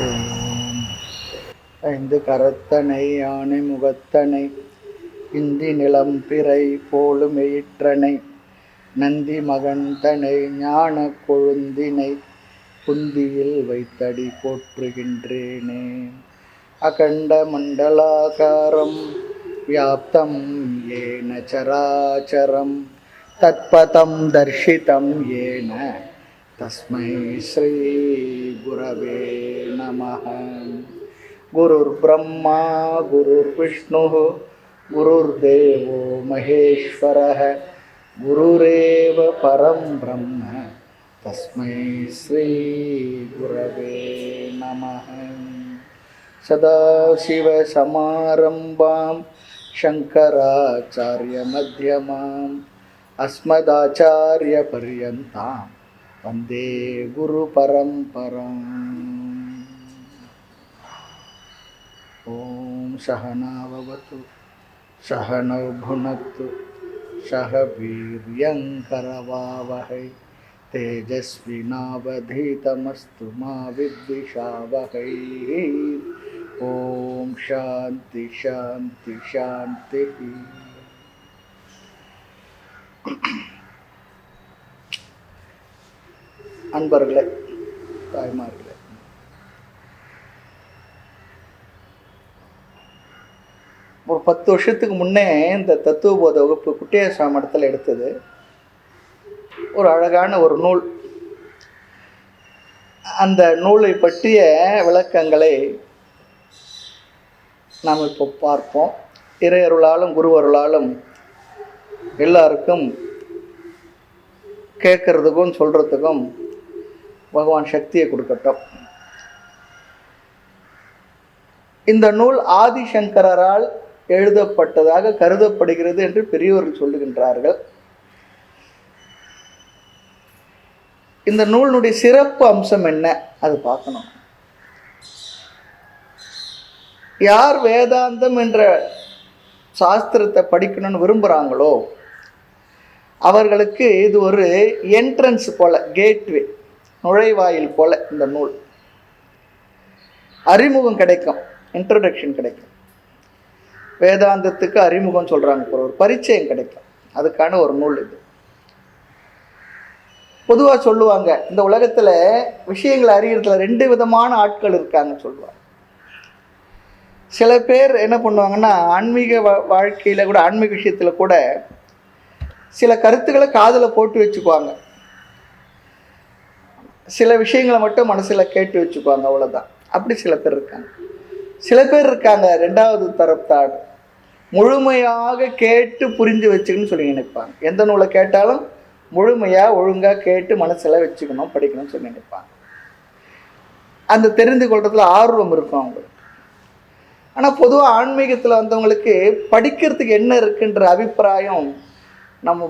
ஓம் ஐந்து கரத்தனை யானை முகத்தனை இந்தி நிலம் பிறை போலும் எயிற்றனை நந்தி மகந்தனை ஞான கொழுந்தினை புந்தியில் வைத்தடி போற்றுகின்றேனே. அகண்ட மண்டலாகாரம் வியாப்தம் ஏன சராச்சரம் தத்பதம் தர்ஷிதம் ஏன தஸ்மை ஸ்ரீ குரவே நமः. குருர் பிரம்மா குருர் விஷ்ணு குருர் தேவோ மகேஸ்வரः குருரேவ பரம் பிரம்ம தஸ்மை ஸ்ரீ குரவே நமः. சதாசிவ சமாரம்பாம் சங்கராச்சார்ய மத்யமாம் அஸ்மதாச்சார்ய பர்யந்தாம் வந்தே குரு பரம்பராம். ஓம் சஹனாவவது சஹனௌ புனக்து சஹ வீர்யங்கரவாவஹை தேஜஸ்வினாவதீதமஸ்து மா வித்விஷாவஹை. ஓம் சாந்தி சாந்தி சாந்தி. அன்பர்களே, தாய்மார்களே, ஒரு 10 வருஷத்துக்கு முன்னே இந்த தத்துவபோத வகுப்பு குட்டியாசாமி இடத்துல எடுத்தது. ஒரு அழகான ஒரு நூல். அந்த நூலை பற்றிய விளக்கங்களை நாம் இப்போ பார்ப்போம். இறையருளாலும் குருவருளாலும் எல்லாருக்கும் கேட்கறதுக்கும் சொல்றதுக்கும் பகவான் சக்தியை கொடுக்கட்டும். இந்த நூல் ஆதிசங்கரால் எழுதப்பட்டதாக கருதப்படுகிறது என்று பெரியவர்கள் சொல்லுகின்றார்கள். இந்த நூலினுடைய சிறப்பு அம்சம் என்ன, அது பார்க்கணும். யார் வேதாந்தம் என்ற சாஸ்திரத்தை படிக்கணும்னு விரும்புகிறாங்களோ அவர்களுக்கு இது ஒரு என்ட்ரன்ஸ் போல, கேட்வே, நுழைவாயில் போல. இந்த நூல் அறிமுகம் கிடைக்கும், இன்ட்ரோடக்ஷன் கிடைக்கும். வேதாந்தத்துக்கு அறிமுகம் சொல்றாங்க, ஒரு பரிச்சயம் கிடைக்கும். அதுக்கான ஒரு நூல் இது. பொதுவாக சொல்லுவாங்க, இந்த உலகத்துல விஷயங்களை அறியறதுல 2 விதமான ஆட்கள் இருக்காங்க சொல்லுவாங்க. சில பேர் என்ன பண்ணுவாங்கன்னா, ஆன்மீக வாழ்க்கையில கூட, ஆன்மீக விஷயத்துல கூட சில கருத்துக்களை காதில் போட்டு வச்சுக்குவாங்க, சில விஷயங்களை மட்டும் மனசில் கேட்டு வச்சுக்குவாங்க, அவ்வளோதான். அப்படி சில பேர் இருக்காங்க. சில பேர் இருக்காங்க 2வது தரத்தாடு, முழுமையாக கேட்டு புரிஞ்சு வச்சுக்கணும்னு சொல்லி நினைப்பாங்க. எந்த நூலை கேட்டாலும் முழுமையாக ஒழுங்காக கேட்டு மனசில் வச்சுக்கணும், படிக்கணும்னு சொல்லி நினைப்பாங்க. அந்த தெரிந்து கொள்றதுல ஆர்வம் இருக்கும் அவங்களுக்கு. ஆனால் பொதுவாக ஆன்மீகத்தில் வந்தவங்களுக்கு படிக்கிறதுக்கு என்ன இருக்குன்ற அபிப்பிராயம் நம்ம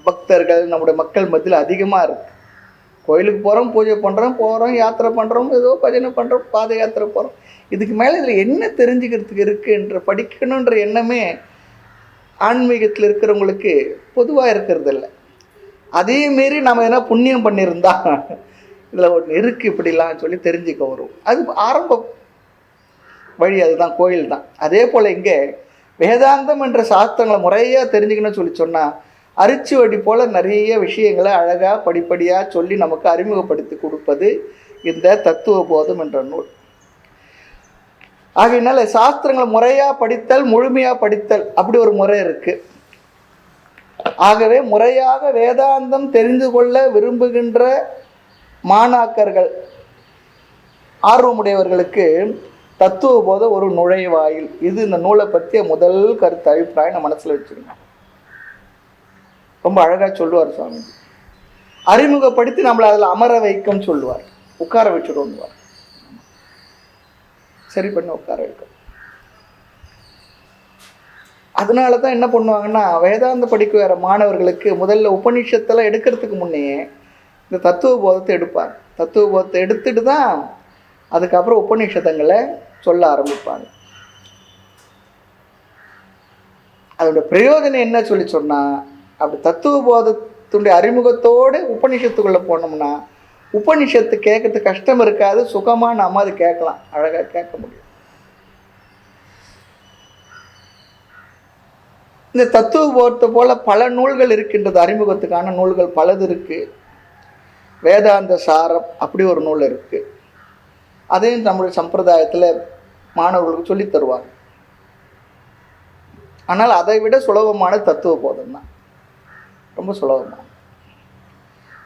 பக்தர்கள், நம்முடைய மக்கள் மத்தியில் அதிகமாக இருக்குது. கோயிலுக்கு போகிறோம், பூஜை பண்ணுறோம், போகிறோம், யாத்திரை பண்ணுறோம், ஏதோ பஜனை பண்ணுறோம், பாத யாத்திரை போகிறோம். இதுக்கு மேலே இதில் என்ன தெரிஞ்சுக்கிறதுக்கு இருக்குன்ற, படிக்கணுன்ற எண்ணமே ஆன்மீகத்தில் இருக்கிறவங்களுக்கு பொதுவாக இருக்கிறது இல்லை. அதே மாரி நம்ம எதனா புண்ணியம் பண்ணியிருந்தா இதில் ஒன்று இருக்குது இப்படிலாம் சொல்லி தெரிஞ்சுக்க வரும். அது ஆரம்ப வழி, அதுதான் கோயில் தான். அதே போல் இங்கே வேதாந்தம் என்ற சாஸ்திரங்களை முறையாக தெரிஞ்சுக்கணும்னு சொல்லி சொன்னால் அரிச்சுவடி போல் நிறைய விஷயங்களை அழகாக படிப்படியாக சொல்லி நமக்கு அறிமுகப்படுத்தி கொடுப்பது இந்த தத்துவ போதம் என்ற நூல். ஆகையினால சாஸ்திரங்களை முறையாக படித்தல், முழுமையாக படித்தல், அப்படி ஒரு முறை இருக்குது. ஆகவே முறையாக வேதாந்தம் தெரிந்து கொள்ள விரும்புகின்ற மாணாக்கர்கள், ஆர்வமுடையவர்களுக்கு தத்துவ போத ஒரு நுழைவாயில். இது இந்த நூலை பற்றிய முதல் கருத்து, அபிப்பிராயம் நம்ம மனசில் வச்சுக்கணும். ரொம்ப அழகாக சொல்லுவார் சுவாமி. அறிமுகப்படுத்தி நம்மளை அதில் அமர வைக்கும் சொல்லுவார். உட்கார வச்சுடுவார், சரி பண்ணி உட்கார வைக்கும். அதனால தான் என்ன பண்ணுவாங்கன்னா, வேதாந்த படிக்க வர மாணவர்களுக்கு முதல்ல உபநிஷத்தெல்லாம் எடுக்கிறதுக்கு முன்னே இந்த தத்துவ போதத்தை எடுப்பாங்க. தத்துவ போதத்தை எடுத்துட்டு தான் அதுக்கப்புறம் உபநிஷதங்களை சொல்ல ஆரம்பிப்பாங்க. அதோட பிரயோஜனம் என்ன சொல்லி சொன்னால், அப்படி தத்துவ போதத்துடைய அறிமுகத்தோடு உபநிஷத்துக்குள்ளே போனோம்னா உபனிஷத்து கேட்கறதுக்கு கஷ்டம் இருக்காது, சுகமாக நாம் அது கேட்கலாம், அழகாக கேட்க முடியும். இந்த தத்துவ போதத்தை போல பல நூல்கள் இருக்கின்றது, அறிமுகத்துக்கான நூல்கள் பலது இருக்கு. வேதாந்த சாரம் அப்படி ஒரு நூல் இருக்கு, அதையும் நம்முடைய சம்பிரதாயத்தில் மாணவர்களுக்கு சொல்லி தருவாங்க. ஆனால் அதை விட சுலபமான தத்துவ போதம் தான், ரொம்ப சுலபமான.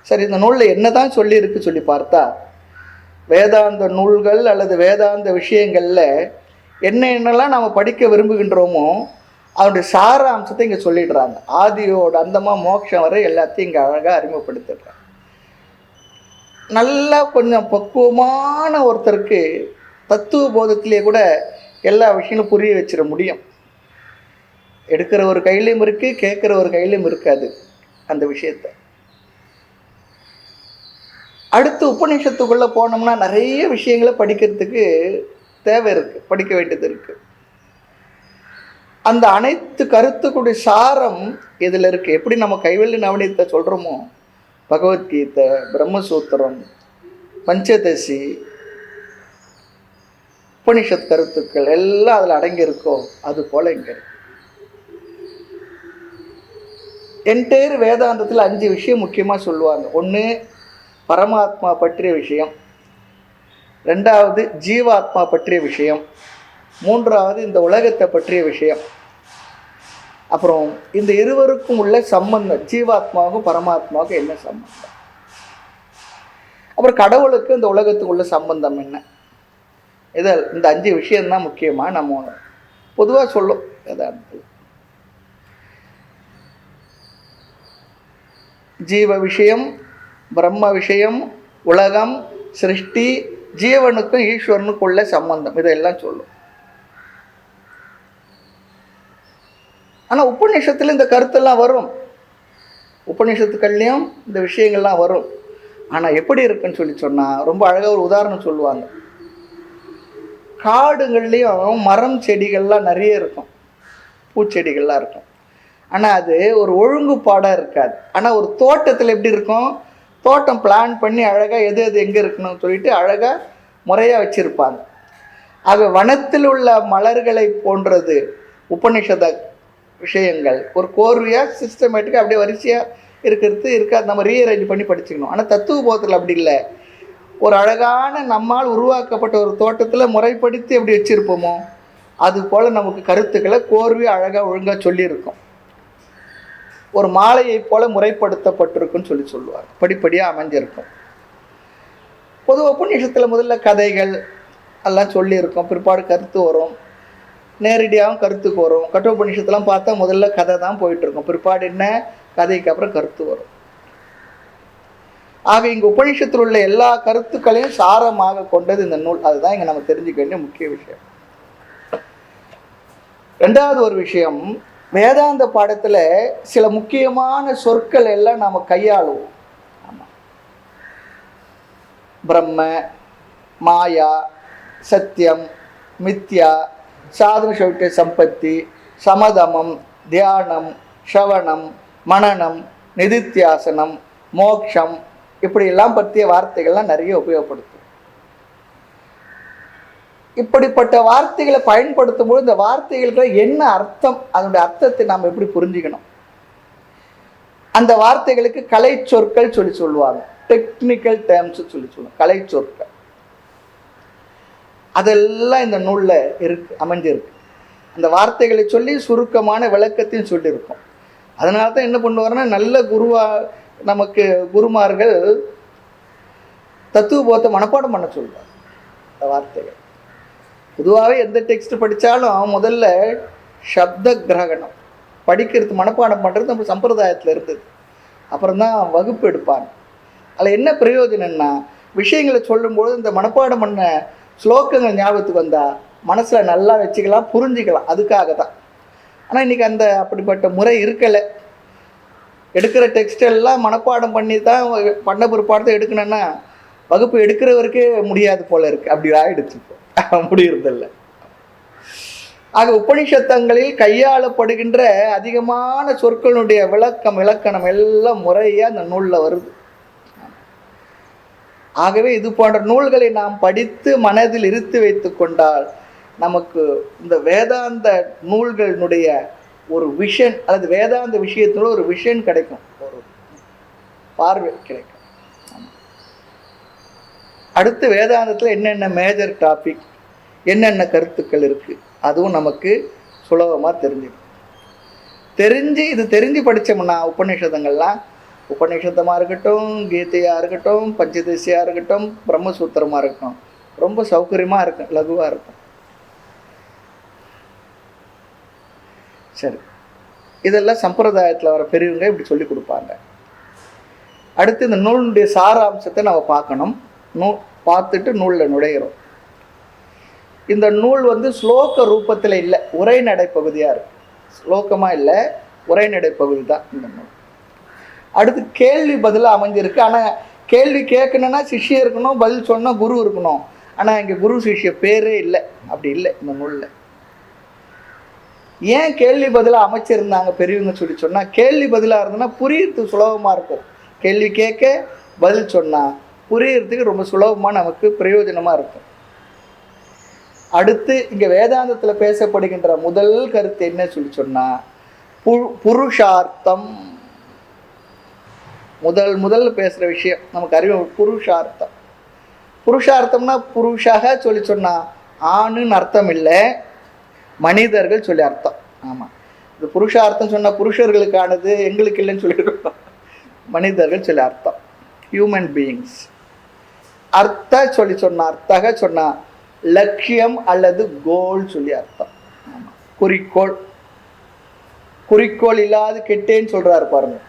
சரி, இந்த நூலில் என்னதான் சொல்லி இருக்கு சொல்லி பார்த்தா, வேதாந்த நூல்கள் அல்லது வேதாந்த விஷயங்களில் என்னென்னலாம் நாம் படிக்க விரும்புகின்றோமோ அதனுடைய சார அம்சத்தை இங்கே சொல்லிடுறாங்க. ஆதியோட அந்தமாக மோட்சம் வரை எல்லாத்தையும் இங்கே அழகாக அறிமுகப்படுத்திடுறாங்க. நல்லா கொஞ்சம் பக்குவமான ஒருத்தருக்கு தத்துவ போதத்திலே கூட எல்லா விஷயங்களும் புரிய வச்சிட முடியும். எடுக்கிற ஒரு கையிலையும் இருக்குது, கேட்குற ஒரு கையிலையும் இருக்காது அந்த விஷயத்தை. அடுத்து உபநிஷத்துக்குள்ளே போனோம்னா நிறைய விஷயங்களை படிக்கிறதுக்கு தேவை இருக்குது, படிக்க வேண்டியது இருக்குது. அந்த அனைத்து கருத்துக்குடைய சாரம் இதில் இருக்குது. எப்படி நம்ம கைவல்லி நவநீதத்தை சொல்கிறோமோ, பகவத்கீதை, பிரம்மசூத்திரம், பஞ்சதசி, உபனிஷத் கருத்துக்கள் எல்லாம் அதில் அடங்கியிருக்கோ அது போல் இங்கே இருக்கு. என்டையர் வேதாந்தத்தில் 5 விஷயம் முக்கியமாக சொல்லுவாங்க. ஒன்று பரமாத்மா பற்றிய விஷயம், 2வது ஜீவாத்மா பற்றிய விஷயம், 3வது இந்த உலகத்தை பற்றிய விஷயம், அப்புறம் இந்த இருவருக்கும் உள்ள சம்பந்தம், ஜீவாத்மாவுக்கும் பரமாத்மாவுக்கும் என்ன சம்பந்தம், அப்புறம் கடவுளுக்கு இந்த உலகத்துக்கு உள்ள சம்பந்தம் என்ன. இதில் இந்த 5 விஷயம்தான் முக்கியமாக நம்ம பொதுவாக சொல்லும் வேதாந்தத்தில். ஜீவ விஷயம், பிரம்ம விஷயம், உலகம், சிருஷ்டி, ஜீவனுக்கும் ஈஸ்வரனுக்கும் உள்ள சம்பந்தம், இதெல்லாம் சொல்லும். ஆனால் உபநிஷத்தில் இந்த கருத்தெல்லாம் வரும், உபநிஷத்துக்கள்லையும் இந்த விஷயங்கள்லாம் வரும். ஆனால் எப்படி இருக்குன்னு சொல்லி சொன்னால், ரொம்ப அழகாக ஒரு உதாரணம் சொல்லுவாங்க. காடுகள்லேயும் மரம் செடிகள்லாம் நிறைய இருக்கும், பூச்செடிகள்லாம் இருக்கும். ஆனால் அது ஒரு ஒழுங்குபாடாக இருக்காது. ஆனால் ஒரு தோட்டத்தில் எப்படி இருக்கும், தோட்டம் பிளான் பண்ணி அழகாக எது எது எங்கே இருக்கணும்னு சொல்லிட்டு அழகாக முறையாக வச்சுருப்பாங்க. ஆக வனத்தில் உள்ள மலர்களை போன்றது உபநிஷத விஷயங்கள். ஒரு கோர்வையாக சிஸ்டமேட்டிக்காக அப்படியே வரிசையாக இருக்கிறது இருக்காது, நம்ம ரீஅரேஞ்ச் பண்ணி படிச்சுக்கணும். ஆனால் தத்துவ போதத்தில் அப்படி இல்லை. ஒரு அழகான நம்மால் உருவாக்கப்பட்ட ஒரு தோட்டத்தில் முறைப்படுத்தி எப்படி வச்சுருப்போமோ அது போல் நமக்கு கருத்துக்களை கோர்வையாக அழகாக ஒழுங்காக சொல்லியிருக்கோம். ஒரு மாலையை போல முறைப்படுத்தப்பட்டிருக்குன்னு சொல்லுவாங்க, படிப்படியாக அமைஞ்சிருக்கும். பொது உபநிஷத்தில் முதல்ல கதைகள் எல்லாம் சொல்லியிருக்கோம், பிற்பாடு கருத்து வரும், நேரடியாகவும் கருத்துக்கு வரும். கட்டோபநிஷத்துலாம் பார்த்தா முதல்ல கதை தான் போயிட்டுருக்கும், பிற்பாடு என்ன கதைக்கு அப்புறம் கருத்து வரும். ஆக இங்கே உபநிஷத்தில் உள்ள எல்லா கருத்துக்களையும் சாரமாக கொண்டது இந்த நூல். அதுதான் இங்கே நம்ம தெரிஞ்சுக்க வேண்டிய முக்கிய விஷயம். 2வது ஒரு விஷயம், வேதாந்த பாடத்தில் சில முக்கியமான சொற்கள் எல்லாம் நாம் கையாளுவோம். ஆமாம், பிரம்ம, மாயா, சத்தியம், மித்யா, சாதன சௌக்கிய சம்பத்தி, சமதமம், தியானம், ஷவணம், மனனம், நிதித்தியாசனம், மோக்ஷம், இப்படியெல்லாம் பற்றிய வார்த்தைகள்லாம் நிறைய உபயோகப்படுத்தும். இப்படிப்பட்ட வார்த்தைகளை பயன்படுத்தும் போது இந்த வார்த்தைகளுக்கு என்ன அர்த்தம், அதனுடைய அர்த்தத்தை நாம் எப்படி புரிஞ்சுக்கணும். அந்த வார்த்தைகளுக்கு கலை சொற்கள் சொல்லுவாங்க, டெக்னிக்கல் டேர்ம்ஸ் சொல்லுவாங்க, கலை சொற்கள். அதெல்லாம் இந்த நூலில் அமைஞ்சிருக்கு. அந்த வார்த்தைகளை சொல்லி சுருக்கமான விளக்கத்தையும் சொல்லியிருக்கோம். அதனால தான் என்ன பண்ணுவாருன்னா, நல்ல நமக்கு குருமார்கள் தத்துவ போதத்தை மனப்பாடம் பண்ண சொல்லுவார். அந்த வார்த்தைகள் பொதுவாகவே எந்த டெக்ஸ்ட் படித்தாலும் முதல்ல சப்த கிரகணம் படிக்கிறது, மனப்பாடம் பண்ணுறது நம்ம சம்பிரதாயத்தில் இருந்தது. அப்புறம்தான் வகுப்பு எடுப்பாங்க. அதில் என்ன பிரயோஜனம்னா, விஷயங்களை சொல்லும்போது இந்த மனப்பாடம் பண்ண ஸ்லோகங்கள் ஞாபகத்துக்கு வந்தால் மனசில் நல்லா வச்சுக்கலாம், புரிஞ்சிக்கலாம். அதுக்காக தான். ஆனால் இன்றைக்கி அந்த அப்படிப்பட்ட முறை இருக்கலை. எடுக்கிற டெக்ஸ்டெல்லாம் மனப்பாடம் பண்ணி தான் பண்ண பிற்பாடு எடுக்கணுன்னா வகுப்பு எடுக்கிறவருக்கே முடியாது போல இருக்குது. அப்படி ஆகிடுச்சு, முடியறதில்லை. ஆக உபனிஷத்தங்களில் கையாளப்படுகின்ற அதிகமான சொற்களுடைய விளக்கம், இலக்கணம் எல்லாம் முறையாக அந்த நூலில் வருது. ஆகவே இது போன்ற நூல்களை நாம் படித்து மனதில் இருத்தி வைத்து கொண்டால் நமக்கு இந்த வேதாந்த நூல்களினுடைய ஒரு விஷன் அல்லது வேதாந்த விஷயத்தோட ஒரு விஷன் கிடைக்கும், ஒரு பார்வை கிடைக்கும். அடுத்து வேதாந்தத்தில் என்னென்ன மேஜர் டாபிக், என்னென்ன கருத்துக்கள் இருக்குது, அதுவும் நமக்கு சுலபமாக தெரிஞ்சிடும். இது தெரிஞ்சு படித்தோம்னா உபநிஷதங்கள்லாம், உபநிஷதமாக இருக்கட்டும், கீதையாக இருக்கட்டும், பஞ்சதசியாக இருக்கட்டும், பிரம்மசூத்திரமாக இருக்கட்டும், ரொம்ப சௌகரியமாக இருக்கும், லகுவாக இருக்கும். சரி, இதெல்லாம் சம்பிரதாயத்தில் வர பெரியவங்க இப்படி சொல்லி கொடுப்பாங்க. அடுத்து இந்த நூலினுடைய சாராம்சத்தை நம்ம பார்க்கணும். பார்த்துட்டு நூலில் நுழைகிறோம். இந்த நூல் ஸ்லோக ரூபத்தில் இல்லை, உரைநடை பகுதியாக இருக்கு. ஸ்லோகமாக இல்லை, உரைநடை பகுதி தான் இந்த நூல். அடுத்து கேள்வி பதிலாக அமைஞ்சிருக்கு. ஆனால் கேள்வி கேட்கணுன்னா சிஷ்யம் இருக்கணும், பதில் சொன்னால் குரு இருக்கணும். ஆனால் இங்கே குரு சிஷ்ய பேரே இல்லை, அப்படி இல்லை இந்த நூலில். ஏன் கேள்வி பதிலாக அமைச்சிருந்தாங்க பெரியவங்க சொல்லி சொன்னால், கேள்வி பதிலாக இருந்ததுன்னா புரியறது சுலபமாக இருக்கும். கேள்வி கேட்க பதில் சொன்னால் புரியறதுக்கு ரொம்ப சுலபமாக நமக்கு பிரயோஜனமாக இருக்கும். அடுத்து இங்கே வேதாந்தத்தில் பேசப்படுகின்ற முதல் கருத்து என்ன சொல்லி சொன்னால், புருஷார்த்தம். முதல் பேசுகிற விஷயம் நமக்கு அறிவு புருஷார்த்தம். புருஷார்த்தம்னா புருஷாக சொல்லி சொன்னால் ஆணுன்னு அர்த்தம் இல்லை, மனிதர்கள் சொல்லி அர்த்தம். ஆமாம், இந்த புருஷார்த்தம் சொன்னால் புருஷர்களுக்கானது, எங்களுக்கு இல்லைன்னு சொல்லியிருக்கோம். மனிதர்கள் சொல்லி அர்த்தம், ஹியூமன் பீயிங்ஸ். அர்த்த சொல்லி சொன்னால், அர்த்தக சொன்னால் லட்சியம் அல்லது கோல் சொல்லி அர்த்தம். ஆமாம், குறிக்கோள். குறிக்கோள் இல்லாது கெட்டேன்னு சொல்கிறாரு பாருங்க.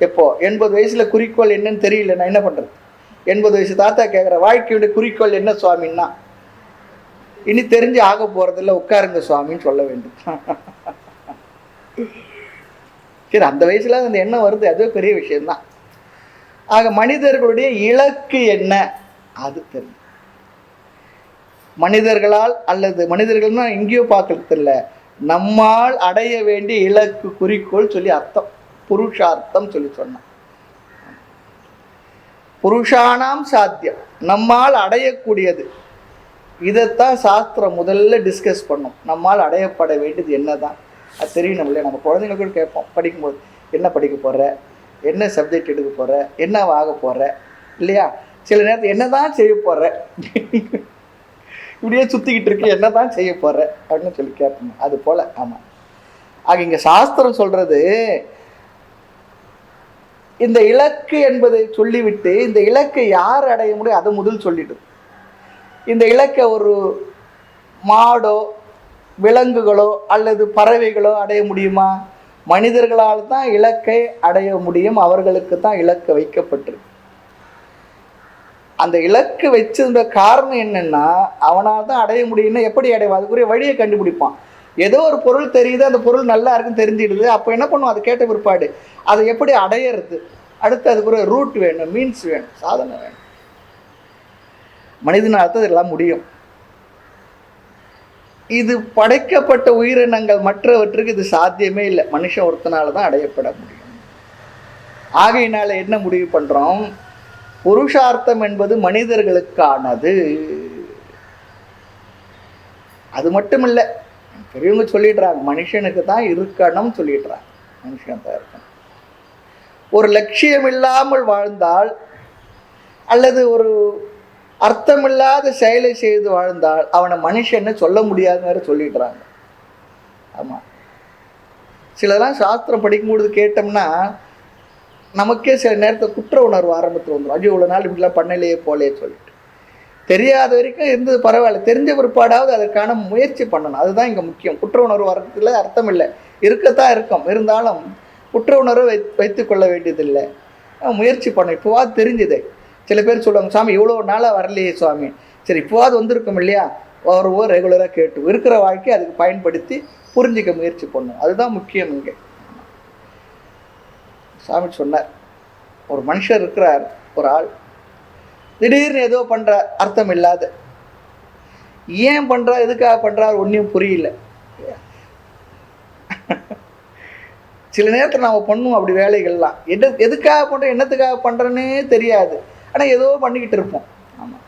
எப்போ 80 வயசில் குறிக்கோள் என்னன்னு தெரியல, நான் என்ன பண்ணுறது? 80 வயசு தாத்தா கேட்குற, வாழ்க்கையுடைய குறிக்கோள் என்ன சுவாமின்னா, இனி தெரிஞ்சு ஆக போகிறதில்ல, உட்காருங்க சுவாமின்னு சொல்ல வேண்டும். சரி, அந்த வயசுல அந்த எண்ணம் வருது, அதுவே பெரிய விஷயம்தான். ஆக மனிதர்களுடைய இலக்கு என்ன அது தெரியும். மனிதர்களால் அல்லது மனிதர்கள்னா எங்கேயோ பார்க்கறது இல்லை, நம்மால் அடைய வேண்டிய இலக்கு, குறிக்கோள் சொல்லி அர்த்தம். புருஷார்த்தம் சொல்லி சொன்னான். புருஷானாம் சாத்தியம், நம்மால் அடையக்கூடியது. இதைத்தான் சாஸ்திரம் முதல்ல டிஸ்கஸ் பண்ணும். நம்மால் அடையப்பட வேண்டியது என்னதான் அது தெரியணும் இல்லையா? நம்ம குழந்தைங்களுக்கு கேட்போம் படிக்கும்போது, என்ன படிக்க போகிற, என்ன சப்ஜெக்ட் எடுக்க போகிற, என்ன ஆக போகிற இல்லையா? சில நேரத்தில் என்ன தான் செய்ய போகிற, இப்படியே சுற்றிக்கிட்டு இருக்கு, என்ன தான் செய்ய போகிற அப்படின்னு சொல்லி கேட்போம். அது போல். ஆமாம், ஆக இங்கே சாஸ்திரம் சொல்கிறது, இந்த இலக்கு என்பதை சொல்லிவிட்டு இந்த இலக்கை யார் அடைய முடியும் அதை முதல் சொல்லிட்டு, இந்த இலக்கை ஒரு மாடோ விலங்குகளோ அல்லது பறவைகளோ அடைய முடியுமா? மனிதர்களால் தான் இலக்கை அடைய முடியும், அவர்களுக்கு தான் இலக்கு வைக்கப்பட்டிருக்கு. அந்த இலக்கு வச்சிருந்த காரணம் என்னன்னா, அவனால் தான் அடைய முடியும்னா எப்படி அடைவான்? அதுக்குரிய வழியை கண்டுபிடிப்பான். ஏதோ ஒரு பொருள் தெரியுது, அந்த பொருள் நல்லா இருக்குன்னு தெரிஞ்சிடுது, அப்போ என்ன பண்ணுவோம்? அது கேட்ட பிற்பாடு அதை எப்படி அடையிறது, அடுத்து அதுக்குரிய ரூட் வேணும், மீன்ஸ் வேணும், சாதனை வேணும். மனிதனால் தான் இதெல்லாம் முடியும். இது படைக்கப்பட்ட உயிரினங்கள் மற்றவற்றுக்கு இது சாத்தியமே இல்லை, மனுஷன் ஒருத்தனால தான் அடையப்பட முடியும். ஆகையினால என்ன முடிவு பண்றோம்? புருஷார்த்தம் என்பது மனிதர்களுக்கானது. அது மட்டும் இல்லை, பெரியவங்க சொல்லிடுறாங்க, மனுஷனுக்கு தான் இருக்கணும் சொல்லிடுறாங்க. மனுஷன் தான் இருக்கணும். ஒரு லட்சியம் இல்லாமல் வாழ்ந்தால் அல்லது ஒரு அர்த்தமில்லாத செயலை செய்து வாழ்ந்தால் அவனை மனுஷன்னு சொல்ல முடியாதுன்னு சொல்லிடுறாங்க. ஆமாம், சிலதெல்லாம் சாஸ்திரம் படிக்கும்போது கேட்டோம்னா நமக்கே சில நேரத்தில் குற்ற உணர்வு ஆரம்பத்தில் வந்துடும். ஐயோ, இவ்வளோ நாள் இப்படிலாம் பண்ணலையே போலே சொல்லிட்டு. தெரியாத வரைக்கும் இருந்தது பரவாயில்ல, தெரிஞ்ச பிற்பாடாவது அதற்கான முயற்சி பண்ணணும். அதுதான் இங்கே முக்கியம். குற்ற உணர்வு வரதுல அர்த்தம் இல்லை, இருக்கத்தான் இருக்கும், இருந்தாலும் குற்ற உணர்வை வைத்து கொள்ள வேண்டியதில்லை, முயற்சி பண்ண. இப்போவாது தெரிஞ்சுது. சில பேர் சொல்லுவாங்க, சாமி இவ்வளோ நாளாக வரலையே சுவாமி, சரி இப்போவாது வந்திருக்கும் இல்லையா, வருவோ ரெகுலராக கேட்டு இருக்கிற வாழ்க்கையை அதுக்கு பயன்படுத்தி புரிஞ்சிக்க முயற்சி பண்ணும். அதுதான் முக்கியம். இங்கே சாமி சொன்னார், ஒரு மனுஷர் இருக்கிறார், ஒரு ஆள் திடீர்னு ஏதோ பண்ணுறார், அர்த்தம் இல்லாத. ஏன் பண்ணுறார், எதுக்காக பண்ணுறார், ஒன்றும் புரியல. சில நேரத்தில் நாம் பண்ணுவோம் அப்படி வேலைகள்லாம், எதுக்காக பண்ணுறோம், என்னத்துக்காக பண்ணுறேன்னே தெரியாது. ஆனால் ஏதோ பண்ணிக்கிட்டு இருப்போம். ஆமாம்.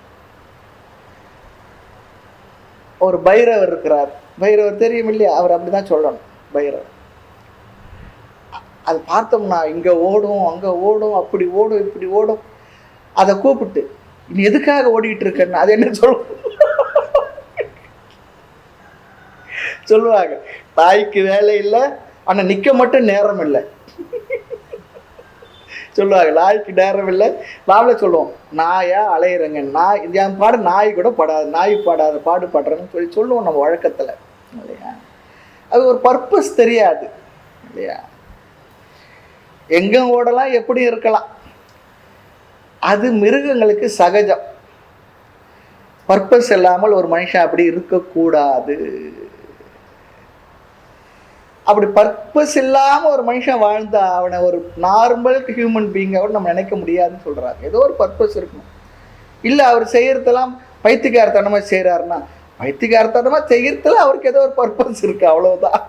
ஒரு பைரவர் இருக்கிறார். பைரவர் தெரியும் இல்லையா? அவர் அப்படி தான் சொல்லணும். பைரவர் அது பார்த்தோம்னா இங்கே ஓடும், அங்கே ஓடும், அப்படி ஓடும், இப்படி ஓடும். அதை கூப்பிட்டு நீ எதுக்காக ஓடிக்கிட்டு இருக்கன்னு அது என்ன சொல்லுவாங்க. தாய்க்கு வேலை இல்லை, ஆனால் நிற்க மட்டும் நேரம் இல்லை சொல்லுவாங்க. நாய்க்கு நேரம் இல்லை. நாமளே சொல்லுவோம், நாயா அலையிறங்க, நாய் என் பாடு நாய் கூட படாது, நாய் பாடாத பாடு படுறேன்னு சொல்லுவோம் நம்ம வழக்கத்தில் இல்லையா? அது ஒரு பர்பஸ் தெரியாது இல்லையா? எங்கே ஓடலாம், எப்படி இருக்கலாம். அது மிருகங்களுக்கு சகஜம். பர்பஸ் இல்லாமல் ஒரு மனுஷன் அப்படி இருக்கக்கூடாது. அப்படி பர்பஸ் இல்லாமல் ஒரு மனுஷன் வாழ்ந்தா அவனை ஒரு நார்மல் ஹியூமன் பீங்காக நம்ம நினைக்க முடியாதுன்னு சொல்கிறாங்க. ஏதோ ஒரு பர்பஸ் இருக்கணும். இல்லை அவர் செய்கிறதெல்லாம் பைத்தியக்காரத்தனமாக செய்கிறாருன்னா, பைத்தியக்காரத்தனமாக செய்கிறதுல அவருக்கு ஏதோ ஒரு பர்பஸ் இருக்குது, அவ்வளோதான்.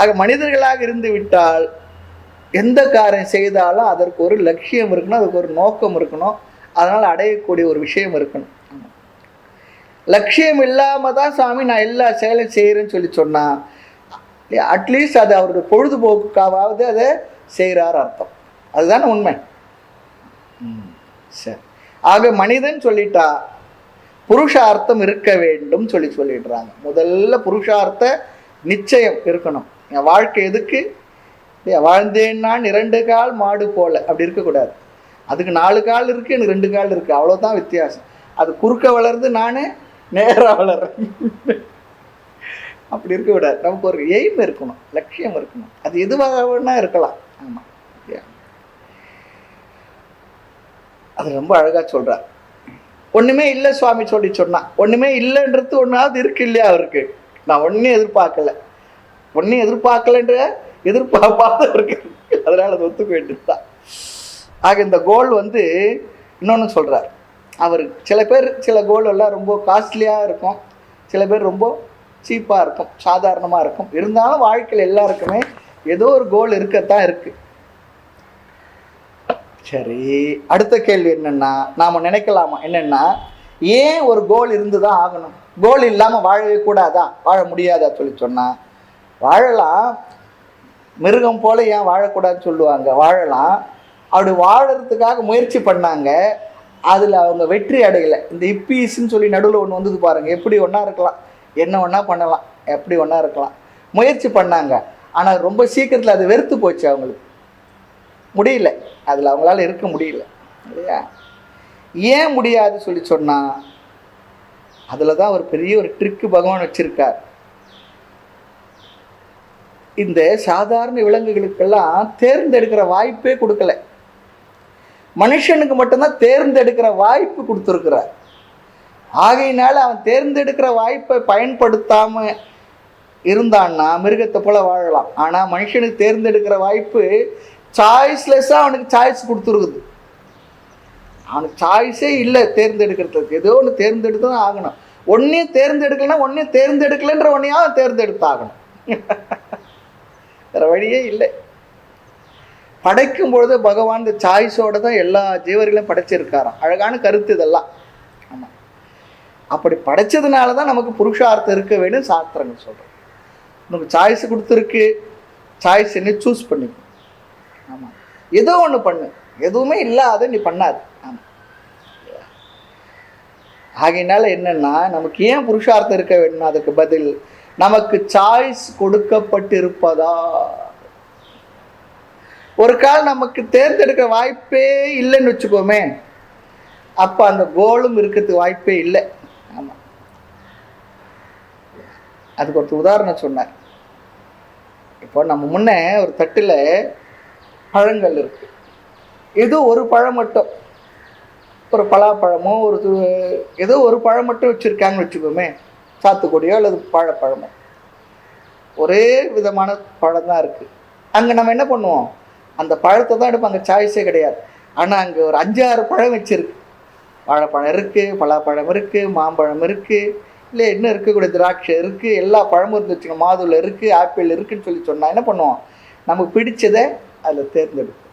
ஆக மனிதர்களாக இருந்து விட்டால் எந்த காரியம் செய்தாலும் அதற்கு ஒரு லட்சியம் இருக்கணும், அதுக்கு ஒரு நோக்கம் இருக்கணும், அதனால் அடையக்கூடிய ஒரு விஷயம் இருக்கணும். லட்சியம் இல்லாமல் தான் சாமி நான் எல்லா செயலும் செய்கிறேன்னு சொல்லி சொன்னால், அட்லீஸ்ட் அது அவருடைய பொழுதுபோக்குக்காவது அதை செய்கிறார் அர்த்தம். அதுதானே உண்மை. சரி. ஆக மனிதன் சொல்லிட்டா புருஷார்த்தம் இருக்க வேண்டும் சொல்லிடுறாங்க. முதல்ல புருஷார்த்த நிச்சயம் இருக்கணும். என் வாழ்க்கை எதுக்கு? வாழ்ந்தேன் நான் 2 கால் மாடு போல, அப்படி இருக்கக்கூடாது. அதுக்கு 4 கால் இருக்குது, எனக்கு 2 கால் இருக்குது, அவ்வளோதான் வித்தியாசம். அது குறுக்க வளருது, நான் நேராக வளர்றேன். அப்படி இருக்கக்கூடாது. நமக்கு ஒரு எய்ம் இருக்கணும், லட்சியம் இருக்கணும். அது எதுவாக வேணா இருக்கலாம். ஆமாம், அது ரொம்ப அழகாக சொல்கிறார். ஒன்றுமே இல்லை சுவாமி சொன்னா, ஒன்றுமே இல்லைன்றது ஒன்றாவது இருக்கு இல்லையா அவருக்கு? நான் ஒன்றும் எதிர்பார்க்கலன்ற எதிர்பார்ப்பாத இருக்கு. அதனால் அது ஒத்துக்க வேண்டியதுதான். ஆக இந்த கோல் இன்னொன்று சொல்கிறார் அவர். சில பேர் சில கோல் எல்லாம் ரொம்ப காஸ்ட்லியாக இருக்கும், சில பேர் ரொம்ப சீப்பாக இருக்கும், சாதாரணமாக இருக்கும். இருந்தாலும் வாழ்க்கையில் எல்லாருக்குமே ஏதோ ஒரு கோல் இருக்கத்தான் இருக்குது. சரி, அடுத்த கேள்வி என்னென்னா, நாம் நினைக்கலாமா என்னென்னா, ஏன் ஒரு கோல் இருந்து தான் ஆகணும்? கோல் இல்லாமல் வாழவே கூடாதா, வாழ முடியாதா சொன்னால் வாழலாம். மிருகம் போல ஏன் வாழக்கூடாதுன்னு சொல்லுவாங்க. வாழலாம். அப்படி வாழறதுக்காக முயற்சி பண்ணாங்க, அதில் அவங்க வெற்றி அடையலை. இந்த இப்பீஸ்ன்னு சொல்லி நடுவில் ஒன்று வந்தது பாருங்கள். எப்படி ஒன்றா இருக்கலாம், என்ன ஒன்றா பண்ணலாம், எப்படி ஒன்றா இருக்கலாம். முயற்சி பண்ணாங்க, ஆனால் ரொம்ப சீக்கிரத்தில் அது வெறுத்து போச்சு. அவங்களுக்கு முடியல, அதில் அவங்களால இருக்க முடியல இல்லையா? ஏன் முடியாது சொன்னால் அதில் தான் ஒரு பெரிய ஒரு ட்ரிக்கு பகவான் வச்சுருக்கார். இந்த சாதாரண விலங்குகளுக்கெல்லாம் தேர்ந்தெடுக்கிற வாய்ப்பே கொடுக்கல. மனுஷனுக்கு மட்டும்தான் தேர்ந்தெடுக்கிற வாய்ப்பு கொடுத்துருக்கிறார். ஆகையினால அவன் தேர்ந்தெடுக்கிற வாய்ப்பை பயன்படுத்தாம இருந்தான்னா மிருகத்தை போல வாழலாம். ஆனால் மனுஷனுக்கு தேர்ந்தெடுக்கிற வாய்ப்பு சாய்ஸ்லெஸ்ஸாக அவனுக்கு சாய்ஸ் கொடுத்துருக்குது. அவனுக்கு சாய்ஸே இல்லை தேர்ந்தெடுக்கிறதுக்கு. ஏதோ ஒன்று தேர்ந்தெடுத்து தான் ஆகணும். ஒன்றையும் தேர்ந்தெடுக்கலைன்னா ஒன்றையும் தேர்ந்தெடுக்கலைன்ற ஒன்றையாவது தேர்ந்தெடுத்து ஆகணும். வேறு வழியே இல்லை. படைக்கும் பொழுது பகவான் இந்த சாய்ஸோடு தான் எல்லா ஜீவர்களையும் படைச்சிருக்காராம். அழகான கருத்து இதெல்லாம். ஆமாம், அப்படி படைச்சதுனால தான் நமக்கு புருஷார்த்தம் இருக்க வேண்டும் சாஸ்திரங்கள் சொல்கிறோம். நமக்கு சாய்ஸ் கொடுத்துருக்கு, சாய்ஸ் என்ன சூஸ் பண்ணிக்கும். ஆமாம், ஏதோ ஒன்று பண்ணு, எதுவுமே இல்லாத நீ பண்ணாது. ஆமாம், ஆகையினால என்னன்னா, நமக்கு ஏன் புருஷார்த்தம் இருக்க வேண்டும்? அதுக்கு பதில் நமக்கு சாய்ஸ் கொடுக்கப்பட்டிருப்பதா. ஒரு கால் நமக்கு தேர்ந்தெடுக்க வாய்ப்பே இல்லைன்னு வச்சுக்கோமே, அப்போ அந்த கோலும் இருக்கிறதுக்கு வாய்ப்பே இல்லை. ஆமாம், அதுக்கு ஒரு உதாரணம் சொன்னார். இப்போ நம்ம முன்னே ஒரு தட்டில் பழங்கள் இருக்கு. ஏதோ ஒரு பழம் மட்டும், ஒரு பலாப்பழமோ ஏதோ ஒரு பழம் மட்டும் வச்சுருக்காங்கன்னு வச்சுக்கோமே, சாத்துக்குடியோ அல்லது பழப்பழமோ, ஒரே விதமான பழம் தான் இருக்குது. அங்கே நம்ம என்ன பண்ணுவோம்? அந்த பழத்தை தான் எடுப்போம், அங்கே சாய்ஸே கிடையாது. ஆனால் அங்கே ஒரு 5-6 பழம் வச்சுருக்கு. வாழைப்பழம் இருக்குது, பலாப்பழம் இருக்குது, மாம்பழம் இருக்குது, இல்லை என்ன இருக்கக்கூடிய திராட்சை இருக்குது, எல்லா பழமும் இருந்து வச்சுக்கோங்க, மாதுளை இருக்குது, ஆப்பிள் இருக்குதுன்னு சொல்லி சொன்னால் என்ன பண்ணுவோம்? நமக்கு பிடிச்சதை அதில் தேர்ந்தெடுப்போம்.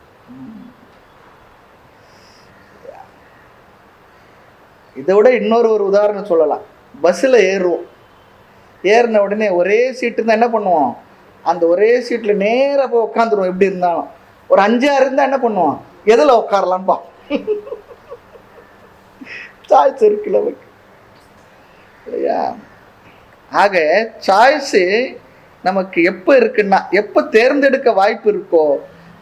இதை விட இன்னொரு ஒரு உதாரணம் சொல்லலாம். பஸ்ஸில் ஏறுவோம், ஏறின உடனே ஒரே சீட்டு இருந்தால் என்ன பண்ணுவோம், அந்த ஒரே சீட்டில் நேராக போய் உட்காந்துருவோம். எப்படி இருந்தாலும் ஒரு 5-6 இருந்தால் என்ன பண்ணுவோம், எதில் உட்காரலாம்ப்பா. சாய்ஸ் இருக்குல்ல நமக்கு இல்லையா? ஆக சாய்ஸு நமக்கு எப்போ இருக்குன்னா, எப்போ தேர்ந்தெடுக்க வாய்ப்பு இருக்கோ